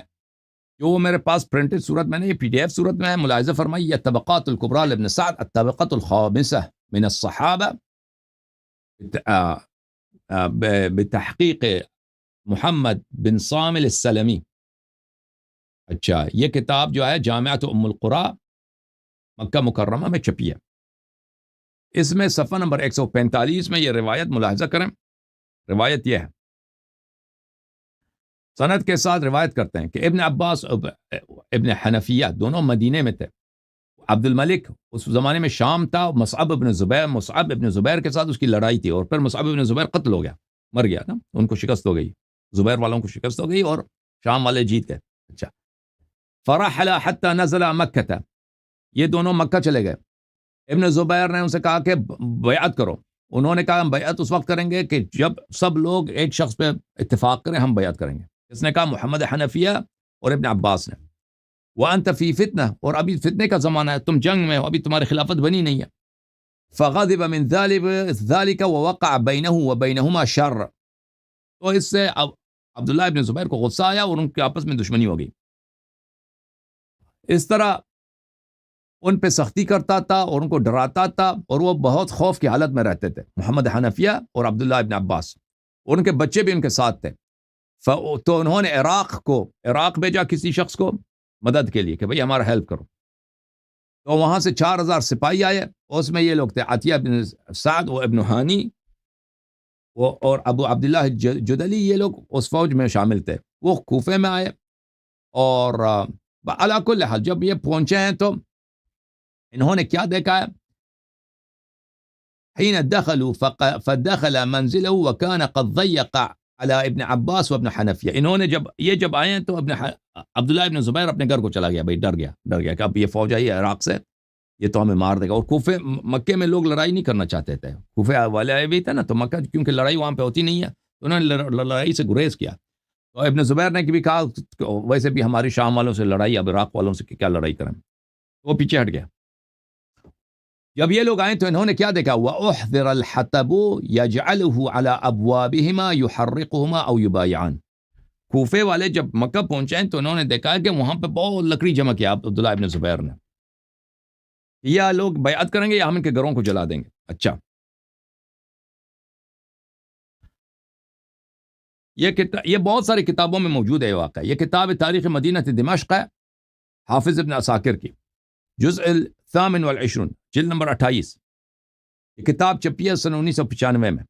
جو وہ میرے پاس پرنٹڈ صورت میں نہیں، PDF صورت میں ہے. ملاحظہ فرمائیے، طبقات الکبریٰ لابن سعد، الطبقۃ الخامسہ من الصحابہ بتحقیق محمد بن صامل السلمی. اچھا، یہ کتاب جو ہے جامعۃ ام القریٰ مکہ مکرمہ میں چھپی ہے. اس میں صفحہ نمبر 145 میں یہ روایت ملاحظہ کریں. روایت یہ ہے، سند کے ساتھ روایت کرتے ہیں کہ ابن عباس ابن حنفیہ دونوں مدینے میں تھے. عبد الملک اس زمانے میں شام تھا. مصعب ابن زبیر کے ساتھ اس کی لڑائی تھی، اور پھر مصعب ابن زبیر قتل ہو گیا، مر گیا نا، ان کو شکست ہو گئی، زبیر والوں کو شکست ہو گئی اور شام والے جیت گئے. اچھا، فرحل حتی نزل مکہ، یہ دونوں مکہ چلے گئے. ابن زبیر نے ان سے کہا کہ بیعت کرو. انہوں نے کہا ہم بیعت اس وقت کریں گے کہ جب سب لوگ ایک شخص پہ اتفاق کریں، ہم بیعت کریں گے. اس نے کہا محمد حنفیہ اور ابن عباس نے. وَأَنْتَ فِي فِتْنَةٍ، اور ابھی فتنے کا زمانہ ہے، تم جنگ میں ہو، ابھی تمہاری خلافت بنی نہیں ہے. فَغَضِبَ مِنْ ذَلِكَ وَوَقَعَ بَيْنَهُ وَبَيْنَهُمَا شَرٌّ، تو اس سے اب عبداللہ ابن زبیر کو غصہ آیا اور ان کے آپس میں دشمنی ہو گئی. اس طرح ان پہ سختی کرتا تھا اور ان کو ڈراتا تھا اور وہ بہت خوف کی حالت میں رہتے تھے, محمد حنفیہ اور عبداللہ ابن عباس, اور ان کے بچے بھی ان کے ساتھ تھے. تو انہوں نے عراق بھیجا کسی شخص کو مدد کے لیے کہ بھئی ہمارا ہیلپ کرو. تو وہاں سے 4000 سپاہی آئے, اس میں یہ لوگ تھے عطیہ بن سعد و ابن ہانی اور ابو عبداللہ جدلی, یہ لوگ اس فوج میں شامل تھے. وہ کوفے میں آئے اور علی کل حال جب یہ پہنچے ہیں تو انہوں نے کیا دیکھا ہے, حين دخلوا فدخل منزله وكان قد ضيق على ابن عباس وابن حنفیہ. انہوں نے جب آئے ہیں تو عبداللہ ابن زبیر اپنے گھر کو چلا گیا, بھائی ڈر گیا کہ اب یہ فوج آئی ہے عراق سے, یہ تو ہمیں مار دے گا. اور کوفے مکے میں لوگ لڑائی نہیں کرنا چاہتے تھے, کوفے والے آئے بھی تھے نا, تو مکہ کیونکہ لڑائی وہاں پہ ہوتی نہیں ہے تو انہوں نے لڑائی سے گریز کیا. تو ابن زبیر نے بھی کہا ویسے بھی ہماری شام والوں سے لڑائی, اب عراق والوں سے کیا لڑائی کریں, وہ پیچھے ہٹ گیا. جب یہ لوگ آئے تو انہوں نے کیا دیکھا, وَأُحْضِرَ الْحَطَبُ يَجْعَلُهُ عَلَى أَبْوَابِهِمَا يُحَرِّقُهُمَا أَوْ يُبَايِعَانِ. کوفے والے جب مکہ پہنچے تو انہوں نے دیکھا کہ وہاں پہ بہت لکڑی جمع کیا عبداللہ ابن زبیر نے, یا لوگ بیعت کریں گے یا ہم ان کے گھروں کو جلا دیں گے. اچھا, یہ بہت ساری کتابوں میں موجود ہے واقعہ. یہ کتاب تاریخ مدینہ دمشق ہے, حافظ ابن عساکر کی, جزء 28 جلد نمبر 28. یہ کتاب چھپی ہے سن 1995 میں.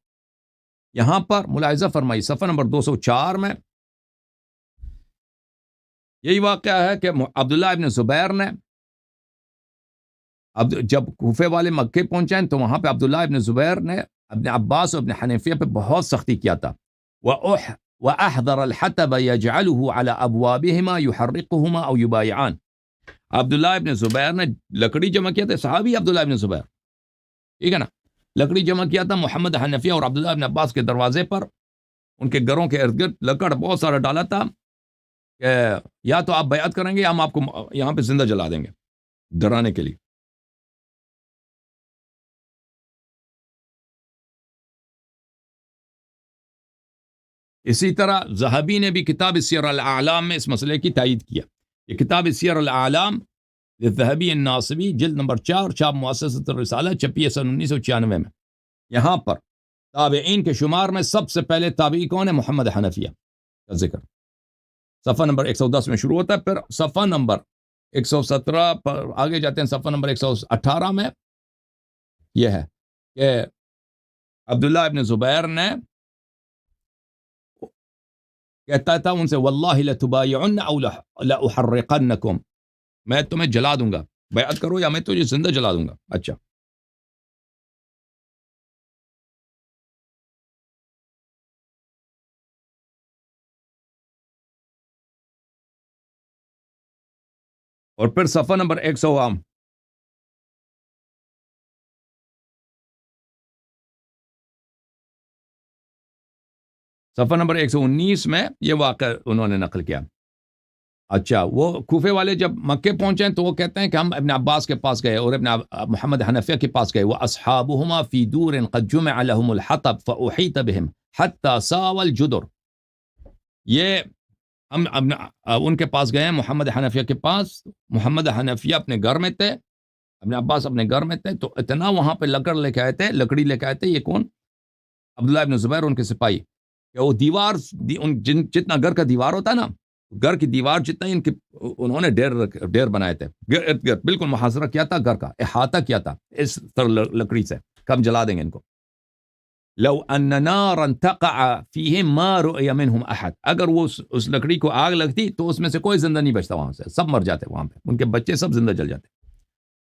یہاں پر ملاحظہ فرمائی صفحہ نمبر 204 میں یہی واقعہ ہے کہ عبداللہ ابن زبیر نے جب کوفے والے مکے پہنچے تو وہاں پہ عبداللہ ابن زبیر نے ابن عباس اور ابن حنفیہ پہ بہت سختی کیا تھا. وَأَحْضَرَ الْحَطَبَ يَجْعَلُهُ عَلَى أَبْوَابِهِمَا يُحَرِّقُهُمَا أَوْ يُبَايِعَانِ. عبداللہ ابن زبیر نے لکڑی جمع کیا تھا, صحابی عبداللہ ابن زبیر, ٹھیک ہے نا, لکڑی جمع کیا تھا محمد حنفیہ اور عبداللہ ابن عباس کے دروازے پر, ان کے گھروں کے ارد گرد لکڑ بہت سارا ڈالا تھا کہ یا تو آپ بیعت کریں گے یا ہم آپ کو یہاں پہ زندہ جلا دیں گے, ڈرانے کے لیے. اسی طرح ذہبی نے بھی کتاب سیر الاعلام میں اس مسئلے کی تائید کیا. یہ کتاب سیر الاعلام ذہبی الناصبی جلد نمبر 4 چھاپ مؤسسۃ الرسالہ, چھپی ہے سن 1996 میں. یہاں پر تابعین کے شمار میں سب سے پہلے تابعی کون ہے, محمد حنفیہ کا ذکر صفحہ نمبر 110 میں شروع ہوتا ہے. پھر صفحہ نمبر 117 پر آگے جاتے ہیں, صفحہ نمبر 118 میں یہ ہے کہ عبداللہ ابن زبیر نے کہتا تھا ان سے, واللہ لتبایعن او لاحرقنکم, میں تمہیں جلا دوں گا, بیعت کرو یا میں تجھے زندہ جلا دوں گا. اچھا, اور پھر صفحہ نمبر 100 صفحہ نمبر 119 میں یہ واقعہ انہوں نے نقل کیا. اچھا, وہ کوفے والے جب مکے پہنچے تو وہ کہتے ہیں کہ ہم ابن عباس کے پاس گئے اور ابن محمد حنفیہ کے پاس گئے. وَأَصْحَابُهُمَا فِي دُورٍ قَدْ جُمِعَ لَهُمُ الْحَطَبُ فَأُحِيطَ بِهِمْ حَتَّى سَاوَى الْجُدُرُ. یہ ہم ان کے پاس گئے, محمد حنفیہ کے پاس. محمد حنفیہ اپنے گھر میں تھے, ابن عباس اپنے گھر میں تھے, تو اتنا وہاں پہ لکڑی لے کے آئے تھے. یہ کون, عبداللہ ابن زبیر, ان کے سپاہی, کہ وہ دیوار جتنا گھر کا دیوار ہوتا ہے نا, گھر کی دیوار جتنا ان کے انہوں نے ڈیر بنائے تھے, بالکل محاصرہ کیا تھا, گھر کا احاطہ کیا تھا اس طرح لکڑی سے, کم جلا دیں گے ان کو. لو ان نارا تقع فیہم ما رؤی منہم احد, اگر وہ اس لکڑی کو آگ لگتی تو اس میں سے کوئی زندہ نہیں بچتا, وہاں سے سب مر جاتے, وہاں پہ ان کے بچے سب زندہ جل جاتے.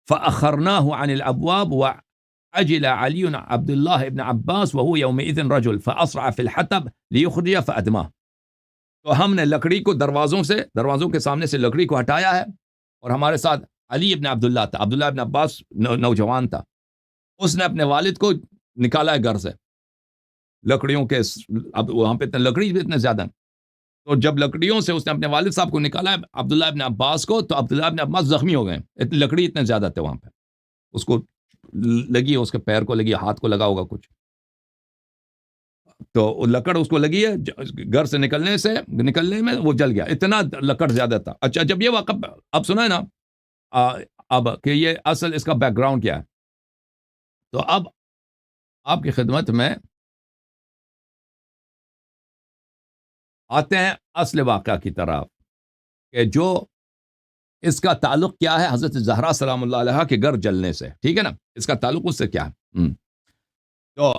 فاخرناہ عن الابواب وعجل علی عبد اللہ ابن عباس وهو یومئذ رجل فاسرع فی الحطب لیخرج فادماه. تو ہم نے لکڑی کو دروازوں کے سامنے سے لکڑی کو ہٹایا ہے, اور ہمارے ساتھ علی ابن عبداللہ تھا. عبداللہ ابن عباس نوجوان تھا, اس نے اپنے والد کو نکالا ہے گھر سے, لکڑیوں کے, اب وہاں پہ لکڑی بھی اتنے زیادہ, تو جب لکڑیوں سے اس نے اپنے والد صاحب کو نکالا ہے عبداللہ ابن عباس کو, تو عبداللہ ابن عباس زخمی ہو گئے, لکڑی اتنے زیادہ تھے وہاں پہ, اس کو لگی, اس کے پیر کو لگی, ہاتھ کو لگا ہوگا کچھ. تو لکڑ اس کو لگی ہے گھر سے نکلنے میں وہ جل گیا، اتنا لکڑ زیادہ تھا. اچھا جب یہ واقعہ اب سنا ہے نا اب کہ یہ اصل اس کا بیک گراؤنڈ کیا ہے، تو اب آپ کی خدمت میں آتے ہیں اصل واقعہ کی طرف کہ جو اس کا تعلق کیا ہے حضرت زہرا سلام اللہ علیہ کے گھر جلنے سے. ٹھیک ہے نا، اس کا تعلق اس سے کیا ہے. تو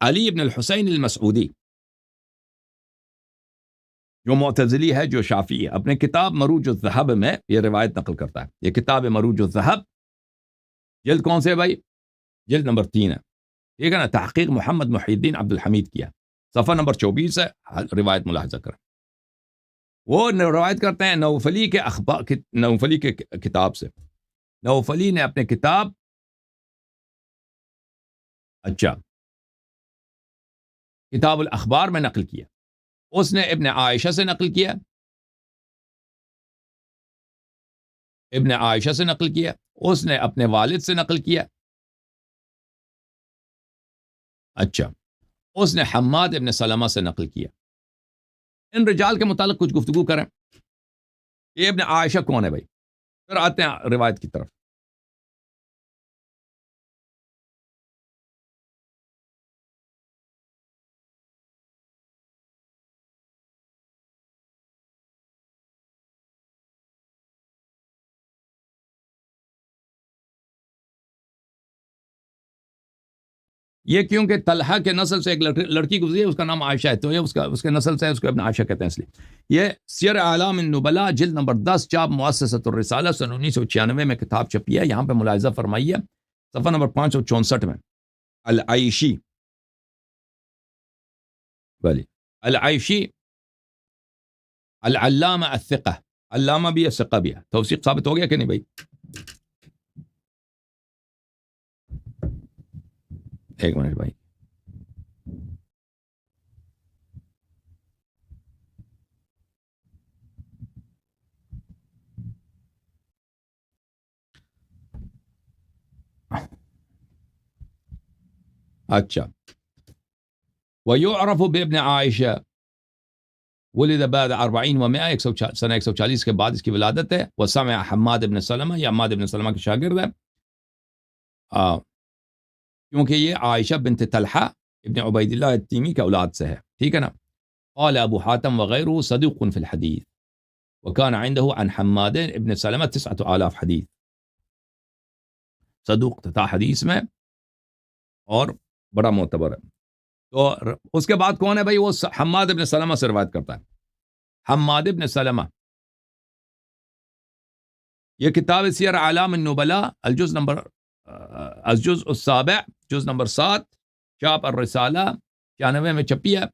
علی ابن الحسین المسعودی جو معتزلی ہے، جو شافعی ہے، اپنے کتاب مروج الذہب میں یہ روایت نقل کرتا ہے. یہ کتاب مروج الذہب جلد کون سے بھائی؟ جلد نمبر 3 ہے. ٹھیک ہے نا، تحقیق محمد محی الدین عبد الحمید کیا، صفحہ نمبر 24 ہے. روایت ملاحظہ کریں. وہ روایت کرتے ہیں نوفلی کے نوفلی کے کتاب سے. نوفلی نے اپنے کتاب کتاب الاخبار میں نقل کیا. اس نے ابن عائشہ سے نقل کیا، اس نے اپنے والد سے نقل کیا. اچھا، اس نے حماد ابن سلمہ سے نقل کیا. ان رجال کے متعلق کچھ گفتگو کریں. یہ ابن عائشہ کون ہے بھائی؟ پھر آتے ہیں روایت کی طرف. یہ کیونکہ طلحہ کے نسل سے ایک لڑکی گزری ہے، اس کا نام عائشہ ہے، تو یہ اس کے نسل سے اس کو ابن عائشہ کہتے ہیں. اس لیے یہ سیر اعلام النبلاء جلد نمبر 10 چاپ مؤسسۃ الرسالہ سن 1996 میں کتاب چھپی ہے. یہاں پہ ملاحظہ فرمائیے صفحہ نمبر 564 میں العائشی العائشی العلامہ الثقہ، علامہ بھی ہے ثقہ بھی ہے. توثیق ثابت ہو گیا کہ نہیں بھائی؟ ایک منٹ بھائی. اچھا، وَيُعْرَفُ بِابْنِ عائشہ ولد بعد 40 و100 سنہ 140 کے بعد اس کی ولادت ہے. وسمع حماد ابن سلمہ، یہ حماد ابن سلمہ کے شاگرد ہے، کیونکہ یہ عائشہ بنت طلحہ ابن عبید اللہ التیمی کے اولاد سے ہے. ٹھیک ہے نا. قال ابو حاتم وغیرہ صدوق فی الحدیث وكان عنده عن حماد ابن سلمہ 9000 حدیث. صدوق تھا حدیث میں اور بڑا معتبر ہے. تو اس کے بعد کون ہے بھائی؟ وہ حماد ابن سلمہ سے روایت کرتا ہے. حماد ابن سلمہ، یہ کتاب سیر اعلام النبلاء الجز السابع جز نمبر 7 چاپ الرسالہ 96 میں چھپی ہے.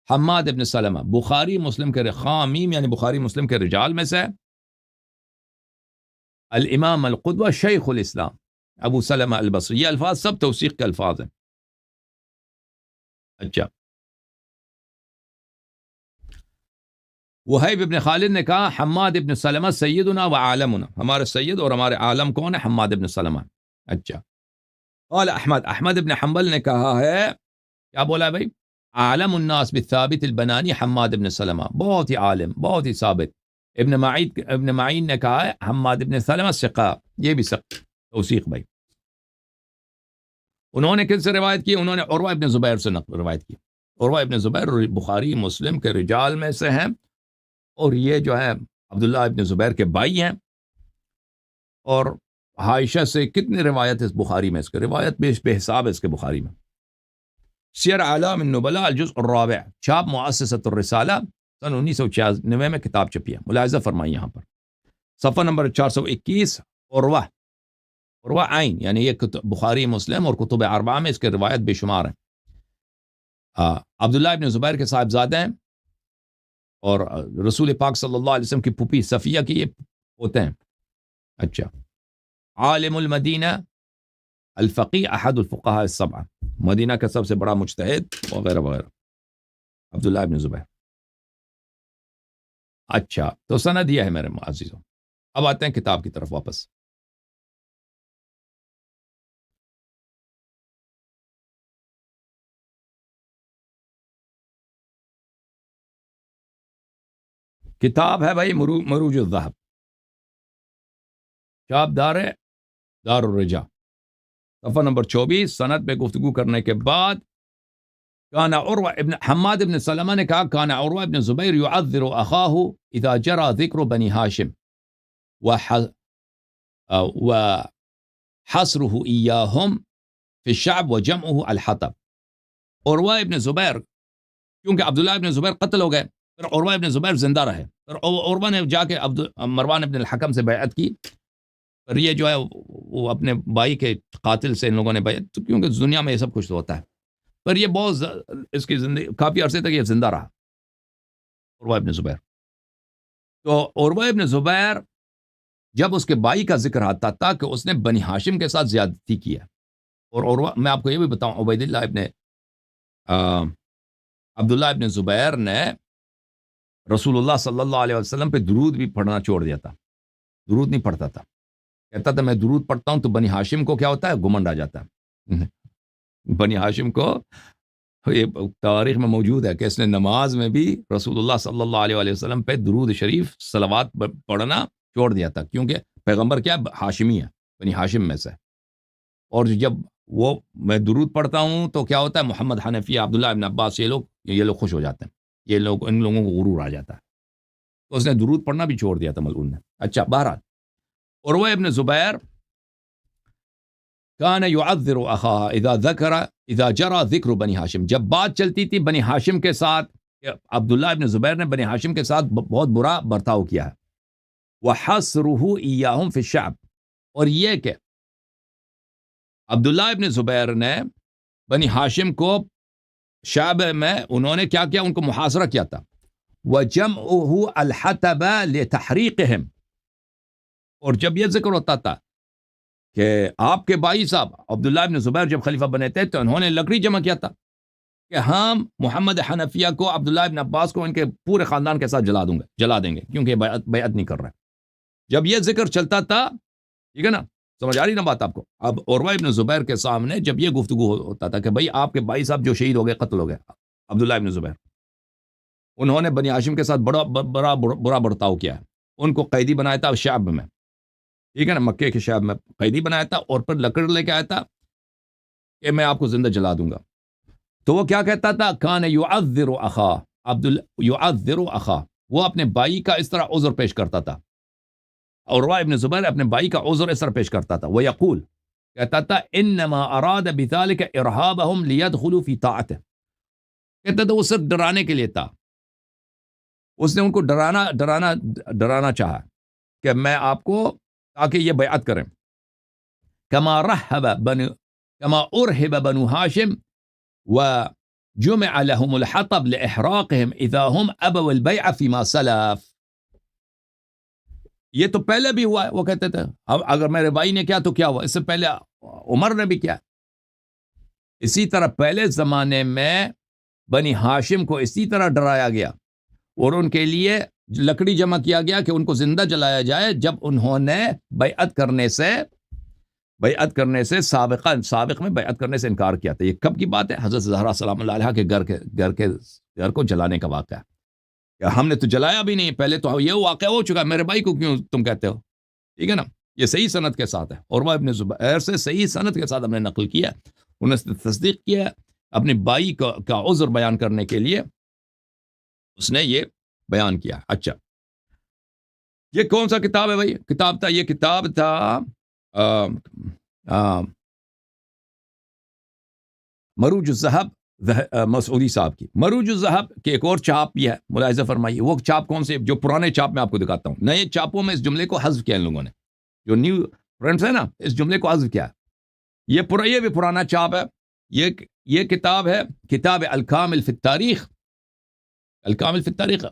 حماد ابن سلمہ بخاری مسلم کے خامیم یعنی بخاری مسلم کے رجال میں سے، الامام القدوہ شیخ الاسلام ابو سلمہ البصری. یہ الفاظ سب توثیق کے الفاظ ہیں. اچھا، وہیب ابن خالد نے کہا حماد ابن سلمہ سیدنا و عالمنا، ہمارے سید اور ہمارے عالم کون ہے؟ حماد ابن سلمہ. اچھا، قال احمد ابن حنبل نے کہا ہے، کیا بولا ہے بھائی؟ عالم الناس بالثابت البنانی حماد ابن سلمہ، بہت ہی عالم، بہت ہی ثابت. ابن معین نے کہا ہے حماد ابن سلمہ ثقہ، یہ بھی ثقہ توثیق بھائی. انہوں نے کس سے روایت کی؟ انہوں نے عروہ ابن زبیر سے روایت کی. عروہ ابن زبیر بخاری مسلم کے رجال میں سے ہیں، اور یہ جو ہے عبداللہ ابن زبیر کے بھائی ہیں. اور عائشہ سے کتنی روایت ہے اس بخاری میں؟ اس کے روایت بے حساب ہے اس کے بخاری میں. سیر اعلام النبلاء الجزء الرابع چاپ مؤسسۃ الرسالہ سن 1996 میں کتاب چھپی ہے. ملاحظہ فرمائیے یہاں پر صفحہ نمبر 421. عروہ عین یعنی یہ بخاری مسلم اور کتب اربعہ میں اس کے روایت بے شمار ہیں. عبداللہ ابن زبیر کے صاحبزادے ہیں اور رسول پاک صلی اللہ علیہ وسلم کی پھوپھی صفیہ کی یہ ہوتے ہیں. اچھا، عالم المدینہ الفقی احد الفقہاء السبعہ، مدینہ کا سب سے بڑا مجتہد وغیرہ وغیرہ، عبداللہ ابن زبیر. اچھا، تو سند یہ ہے میرے عزیزوں. اب آتے ہیں کتاب کی طرف واپس. کتاب ہے بھائی مروج الذہب، چاپ دار ہے دار الرجا، صفحہ نمبر 24. سند پہ گفتگو کرنے کے بعد کان عروہ ابن حماد ابن سلمہ نے کہا کان عروہ ابن زبیر يعذر اخاہ اذا جرى ذکر بنی ہاشم وحصره ایاہم فی الشعب وجمعه الحطب. عروہ ابن زبیر، کیونکہ عبداللہ ابن زبیر قتل ہو گئے، پھر عروہ ابن زبیر زندہ رہے، پھر عروہ نے جا کے مروان ابن الحکم سے بیعت کی، اور یہ جو ہے وہ اپنے بھائی کے قاتل سے ان لوگوں نے بیعت، کیونکہ دنیا میں یہ سب کچھ تو ہوتا ہے، پر یہ بہت اس کی زندگی کافی عرصے تک یہ زندہ رہا عروہ ابن زبیر. تو عروہ ابن زبیر جب اس کے بھائی کا ذکر آتا تھا کہ اس نے بنی ہاشم کے ساتھ زیادتی کی ہے، اور عروہ، میں آپ کو یہ بھی بتاؤں، عبید اللہ ابن عبداللہ ابن زبیر نے رسول اللہ صلی اللہ علیہ وسلم پہ درود بھی پڑھنا چھوڑ دیا تھا، درود نہیں پڑھتا تھا، کہتا تھا میں درود پڑھتا ہوں تو بنی ہاشم کو کیا ہوتا ہے، گمنڈ آ جاتا ہے. بنی ہاشم کو یہ تاریخ میں موجود ہے کہ اس نے نماز میں بھی رسول اللہ صلی اللہ علیہ وسلم پہ درود شریف صلوات پڑھنا چھوڑ دیا تھا، کیونکہ پیغمبر کیا ہاشمی ہے، بنی ہاشم میں سے، اور جب وہ میں درود پڑھتا ہوں تو کیا ہوتا ہے، محمد حنفیہ، عبداللہ ابن عباس، یہ لوگ خوش ہو جاتے ہیں، یہ لوگ، ان لوگوں کو غرور آ جاتا ہے، تو اس نے درود پڑھنا بھی چھوڑ دیا تھا ملعون نے. اچھا، بہرحال عروہ ابن زبیر کان یعذر اخاہ اذا جرى ذکر بنی ہاشم، جب بات چلتی تھی بنی ہاشم کے ساتھ، عبداللہ ابن زبیر نے بنی ہاشم کے ساتھ بہت برا برتاؤ کیا ہے، وحصره ایاہم فی الشعب، اور یہ کہ عبداللہ ابن زبیر نے بنی ہاشم کو شعب میں انہوں نے کیا کیا، ان کو محاصرہ کیا تھا، وجمعه الحطب لتحریقهم، اور جب یہ ذکر ہوتا تھا کہ آپ کے بھائی صاحب عبداللہ ابن زبیر جب خلیفہ بنے تھے تو انہوں نے لکڑی جمع کیا تھا کہ ہم محمد حنفیہ کو، عبداللہ ابن عباس کو، ان کے پورے خاندان کے ساتھ جلا دیں گے کیونکہ بیعت نہیں کر رہے. جب یہ ذکر چلتا تھا، ٹھیک ہے نا، سمجھ آ رہی نا بات آپ کو. اب عروہ ابن زبیر کے سامنے جب یہ گفتگو ہوتا تھا کہ بھائی آپ کے بھائی صاحب جو شہید ہو گئے، قتل ہو گئے، عبداللہ ابن زبیر، انہوں نے بنی ہاشم کے ساتھ برا برتاؤ کیا ہے، ان کو قیدی بنایا تھا شعب میں، ٹھیک ہے نا، مکے کے شعب میں قیدی بنایا تھا، اور پھر لکڑ لے کے آیا تھا کہ میں آپ کو زندہ جلا دوں گا. تو وہ کیا کہتا تھا، کان یعذر اخاہ، یعذر اخاہ، وہ اپنے بھائی کا اس طرح عذر پیش کرتا تھا، عروہ ابن زبیر اپنے بھائی کا عذر اس طرح پیش کرتا تھا. ویقول، کہتا تھا انما اراد بذلك ارهابهم ليدخلوا في طاعته، کہتا تھا وہ صرف ڈرانے کے لیے تھا، اس نے ان کو ڈرانا چاہا کہ میں آپ کو، تاکہ یہ بیعت کریں. كما ارهب بنو هاشم وجمع لهم الحطب لاحراقهم اذا هم ابوا البيع فيما سلف. یہ تو پہلے بھی ہوا ہے، وہ کہتے تھے اب اگر میرے بھائی نے کیا تو کیا ہوا، اس سے پہلے عمر نے بھی کیا. اسی طرح پہلے زمانے میں بنی ہاشم کو اسی طرح ڈرایا گیا اور ان کے لیے لکڑی جمع کیا گیا کہ ان کو زندہ جلایا جائے، جب انہوں نے بیعت کرنے سے سابق میں بیعت کرنے سے انکار کیا تھا. یہ کب کی بات ہے؟ حضرت زہرا سلام اللہ علیہا کے گھر کو جلانے کا واقعہ ہے. ہم نے تو جلایا بھی نہیں، پہلے تو یہ واقعہ ہو چکا، میرے بھائی کو کیوں تم کہتے ہو، ٹھیک ہے نا. یہ صحیح سند کے ساتھ ہے، عروہ ابن زبیر سے صحیح سند کے ساتھ ہم نے نقل کیا، انہوں نے تصدیق کیا اپنے بھائی کا عذر بیان کرنے کے لیے، اس نے یہ بیان کیا. اچھا، یہ کون سا کتاب ہے بھائی؟ یہ کتاب تھا مروج الذہب، مسعودی صاحب کی. مروج الذہب کے ایک اور چاپ بھی ہے، ملاحظہ فرمائیے. وہ چاپ کون سے؟ جو پرانے چاپ میں آپ کو دکھاتا ہوں. نئے چاپوں میں اس جملے کو حذف کیا ان لوگوں نے، جو نیو پرنٹس ہے نا، اس جملے کو حذف کیا. یہ بھی پرانا چاپ ہے. یہ کتاب ہے کتاب الکامل فی التاریخ، الکامل فی التاریخ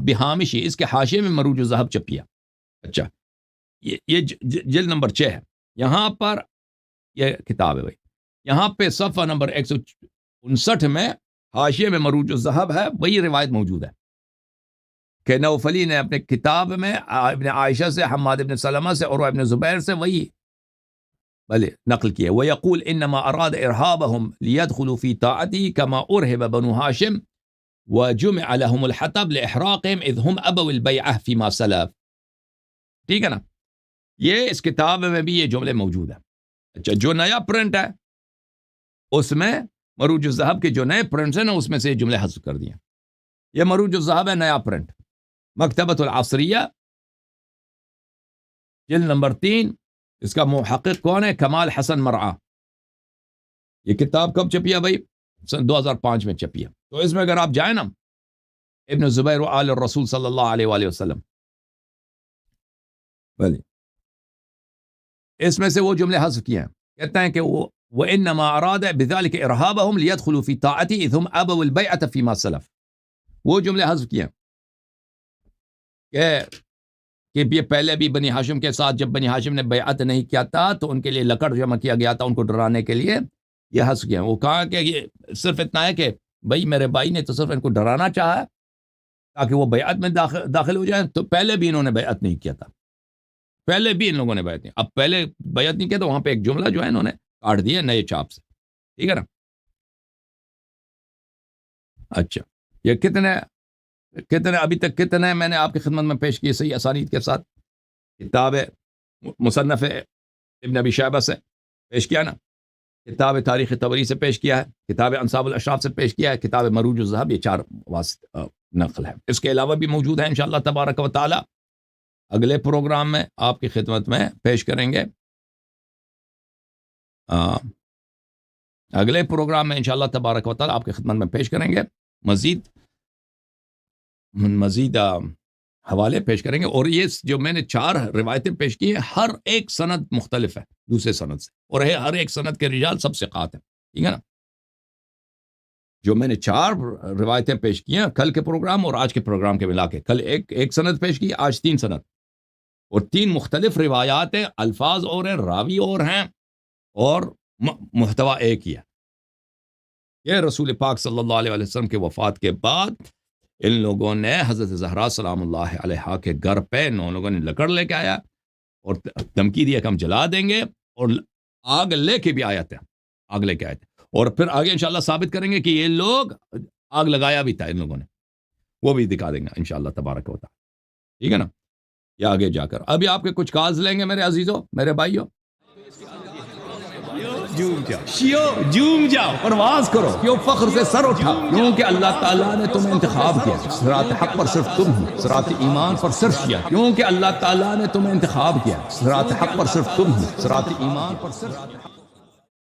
بہامشی، اس کے حاشیے میں مروج الذہب چھپیا. اچھا، یہ جلد نمبر 6 ہے. یہاں پر یہ کتاب ہے بھائی، یہاں پہ صفحہ نمبر 159 میں حاشیے میں مروج الذہب ہے، وہی روایت موجود ہے کہ نوفلی نے اپنے کتاب میں ابن عائشہ سے، حماد ابن سلمہ سے، عروہ ابن زبیر سے وہی نقل کیے. وَيَقُول إِنَّمَا أَرَادَ إِرْهَابَهُمْ لِيَدْخُلُوا فِي طَاعَتِهِ كَمَا أُرْهِبَ بَنُو هاشم وجمع لهم الحطب لإحراقهم إذ هم أبوا البيعة فيما سلف. ٹھیک ہے نا؟ یہ اس کتاب میں بھی یہ جملے موجود ہیں. اچھا جو نیا پرنٹ ہے اس میں مروج الذہب کے جو نئے پرنٹس ہیں نا اس میں سے یہ جملے حذف کر دیے. یہ مروج الذہب ہے نیا پرنٹ، مکتبۃ العصریہ جلد نمبر 3. اس کا محقق کون ہے؟ کمال حسن مرعا. یہ کتاب کب چھپی ہے بھائی؟ سن 2005 میں چھپی ہے. تو اس میں اگر آپ جائیں نا ابن زبیر و آل الرسول صلی اللہ علیہ وآلہ وسلم، اس میں سے وہ جملے حذف کیے ہیں. کہتے ہیں کہ وَإِنَّمَا أَرَادَ بِذَلِكَ إِرْهَابَهُمْ لِيَدْخُلُوا فِي طَاعَتِهِ إِذْ هُمْ أَبَوُا الْبَيْعَةَ فِيمَا سَلَفَ. وہ جملے حذف کیے ہیں کہ یہ پہلے بھی بنی ہاشم کے ساتھ جب بنی ہاشم نے بیعت نہیں کیا تھا تو ان کے لیے لکڑ جمع کیا گیا تھا ان کو ڈرانے کے لیے. یہ حذف کیا. وہ کہا کہ یہ صرف اتنا ہے کہ بھائی میرے بھائی نے تو صرف ان کو ڈرانا چاہا ہے تاکہ وہ بیعت میں داخل ہو جائیں. تو پہلے بھی انہوں نے بیعت نہیں کیا تھا، پہلے بھی ان لوگوں نے بیعت نہیں. اب پہلے بیعت نہیں کیا تو وہاں پہ ایک جملہ جو ہے انہوں نے کاٹ دیا نئے چاپ سے. ٹھیک ہے نا؟ اچھا یہ کتنے ابھی تک کتنے میں نے آپ کی خدمت میں پیش کیے صحیح اسانید کے ساتھ. کتاب مصنف ابن ابی شیبہ سے پیش کیا نا، کتاب تاریخ طبری سے پیش کیا ہے، کتاب انصاب الاشراف سے پیش کیا ہے، کتاب مروج الذہب، یہ 4 نقل ہے. اس کے علاوہ بھی موجود ہیں انشاءاللہ تبارک و تعالی. اگلے پروگرام میں آپ کی خدمت میں پیش کریں گے. اگلے پروگرام میں انشاءاللہ تبارک و تعالی آپ کی خدمت میں پیش کریں گے، مزید حوالے پیش کریں گے. اور یہ جو میں نے 4 روایتیں پیش کی ہیں ہر ایک سند مختلف ہے دوسرے سند سے، اور ہر ایک سند کے رجال سب ثقات ہیں. ٹھیک ہے نا؟ جو میں نے 4 روایتیں پیش کی ہیں کل کے پروگرام اور آج کے پروگرام کے ملا کے، کل ایک سند پیش کی، آج 3 سند، اور 3 مختلف روایات ہیں، الفاظ اور ہیں، راوی اور ہیں، اور محتوا ایک ہی ہے. یہ رسول پاک صلی اللہ علیہ وسلم کے وفات کے بعد ان لوگوں نے حضرت زہرا سلام اللہ علیہا کے گھر پہ 9 لوگوں نے لکڑ لے کے آیا اور دھمکی دیا کہ ہم جلا دیں گے، اور آگ لے کے بھی آیا تھا، آگ لے کے آئے تھے. اور پھر آگے انشاءاللہ ثابت کریں گے کہ یہ لوگ آگ لگایا بھی تھا ان لوگوں نے، وہ بھی دکھا دیں گے انشاءاللہ تبارک و تعالی. ٹھیک ہے نا؟ یہ آگے جا کر ابھی آپ کے کچھ کالز لیں گے میرے عزیزوں، میرے بھائیوں. جوم جاؤ، پرواز کرو، کیوں فخر سے سر اٹھا، کیونکہ اللہ تعالیٰ نے تمہیں انتخاب کیا. صراط حق پر صرف تم ہو، صراط ایمان پر صرف کیا، کیونکہ اللہ تعالیٰ نے تمہیں انتخاب کیا. صراط حق پر صرف تم ہو، صراط ایمان پر صرف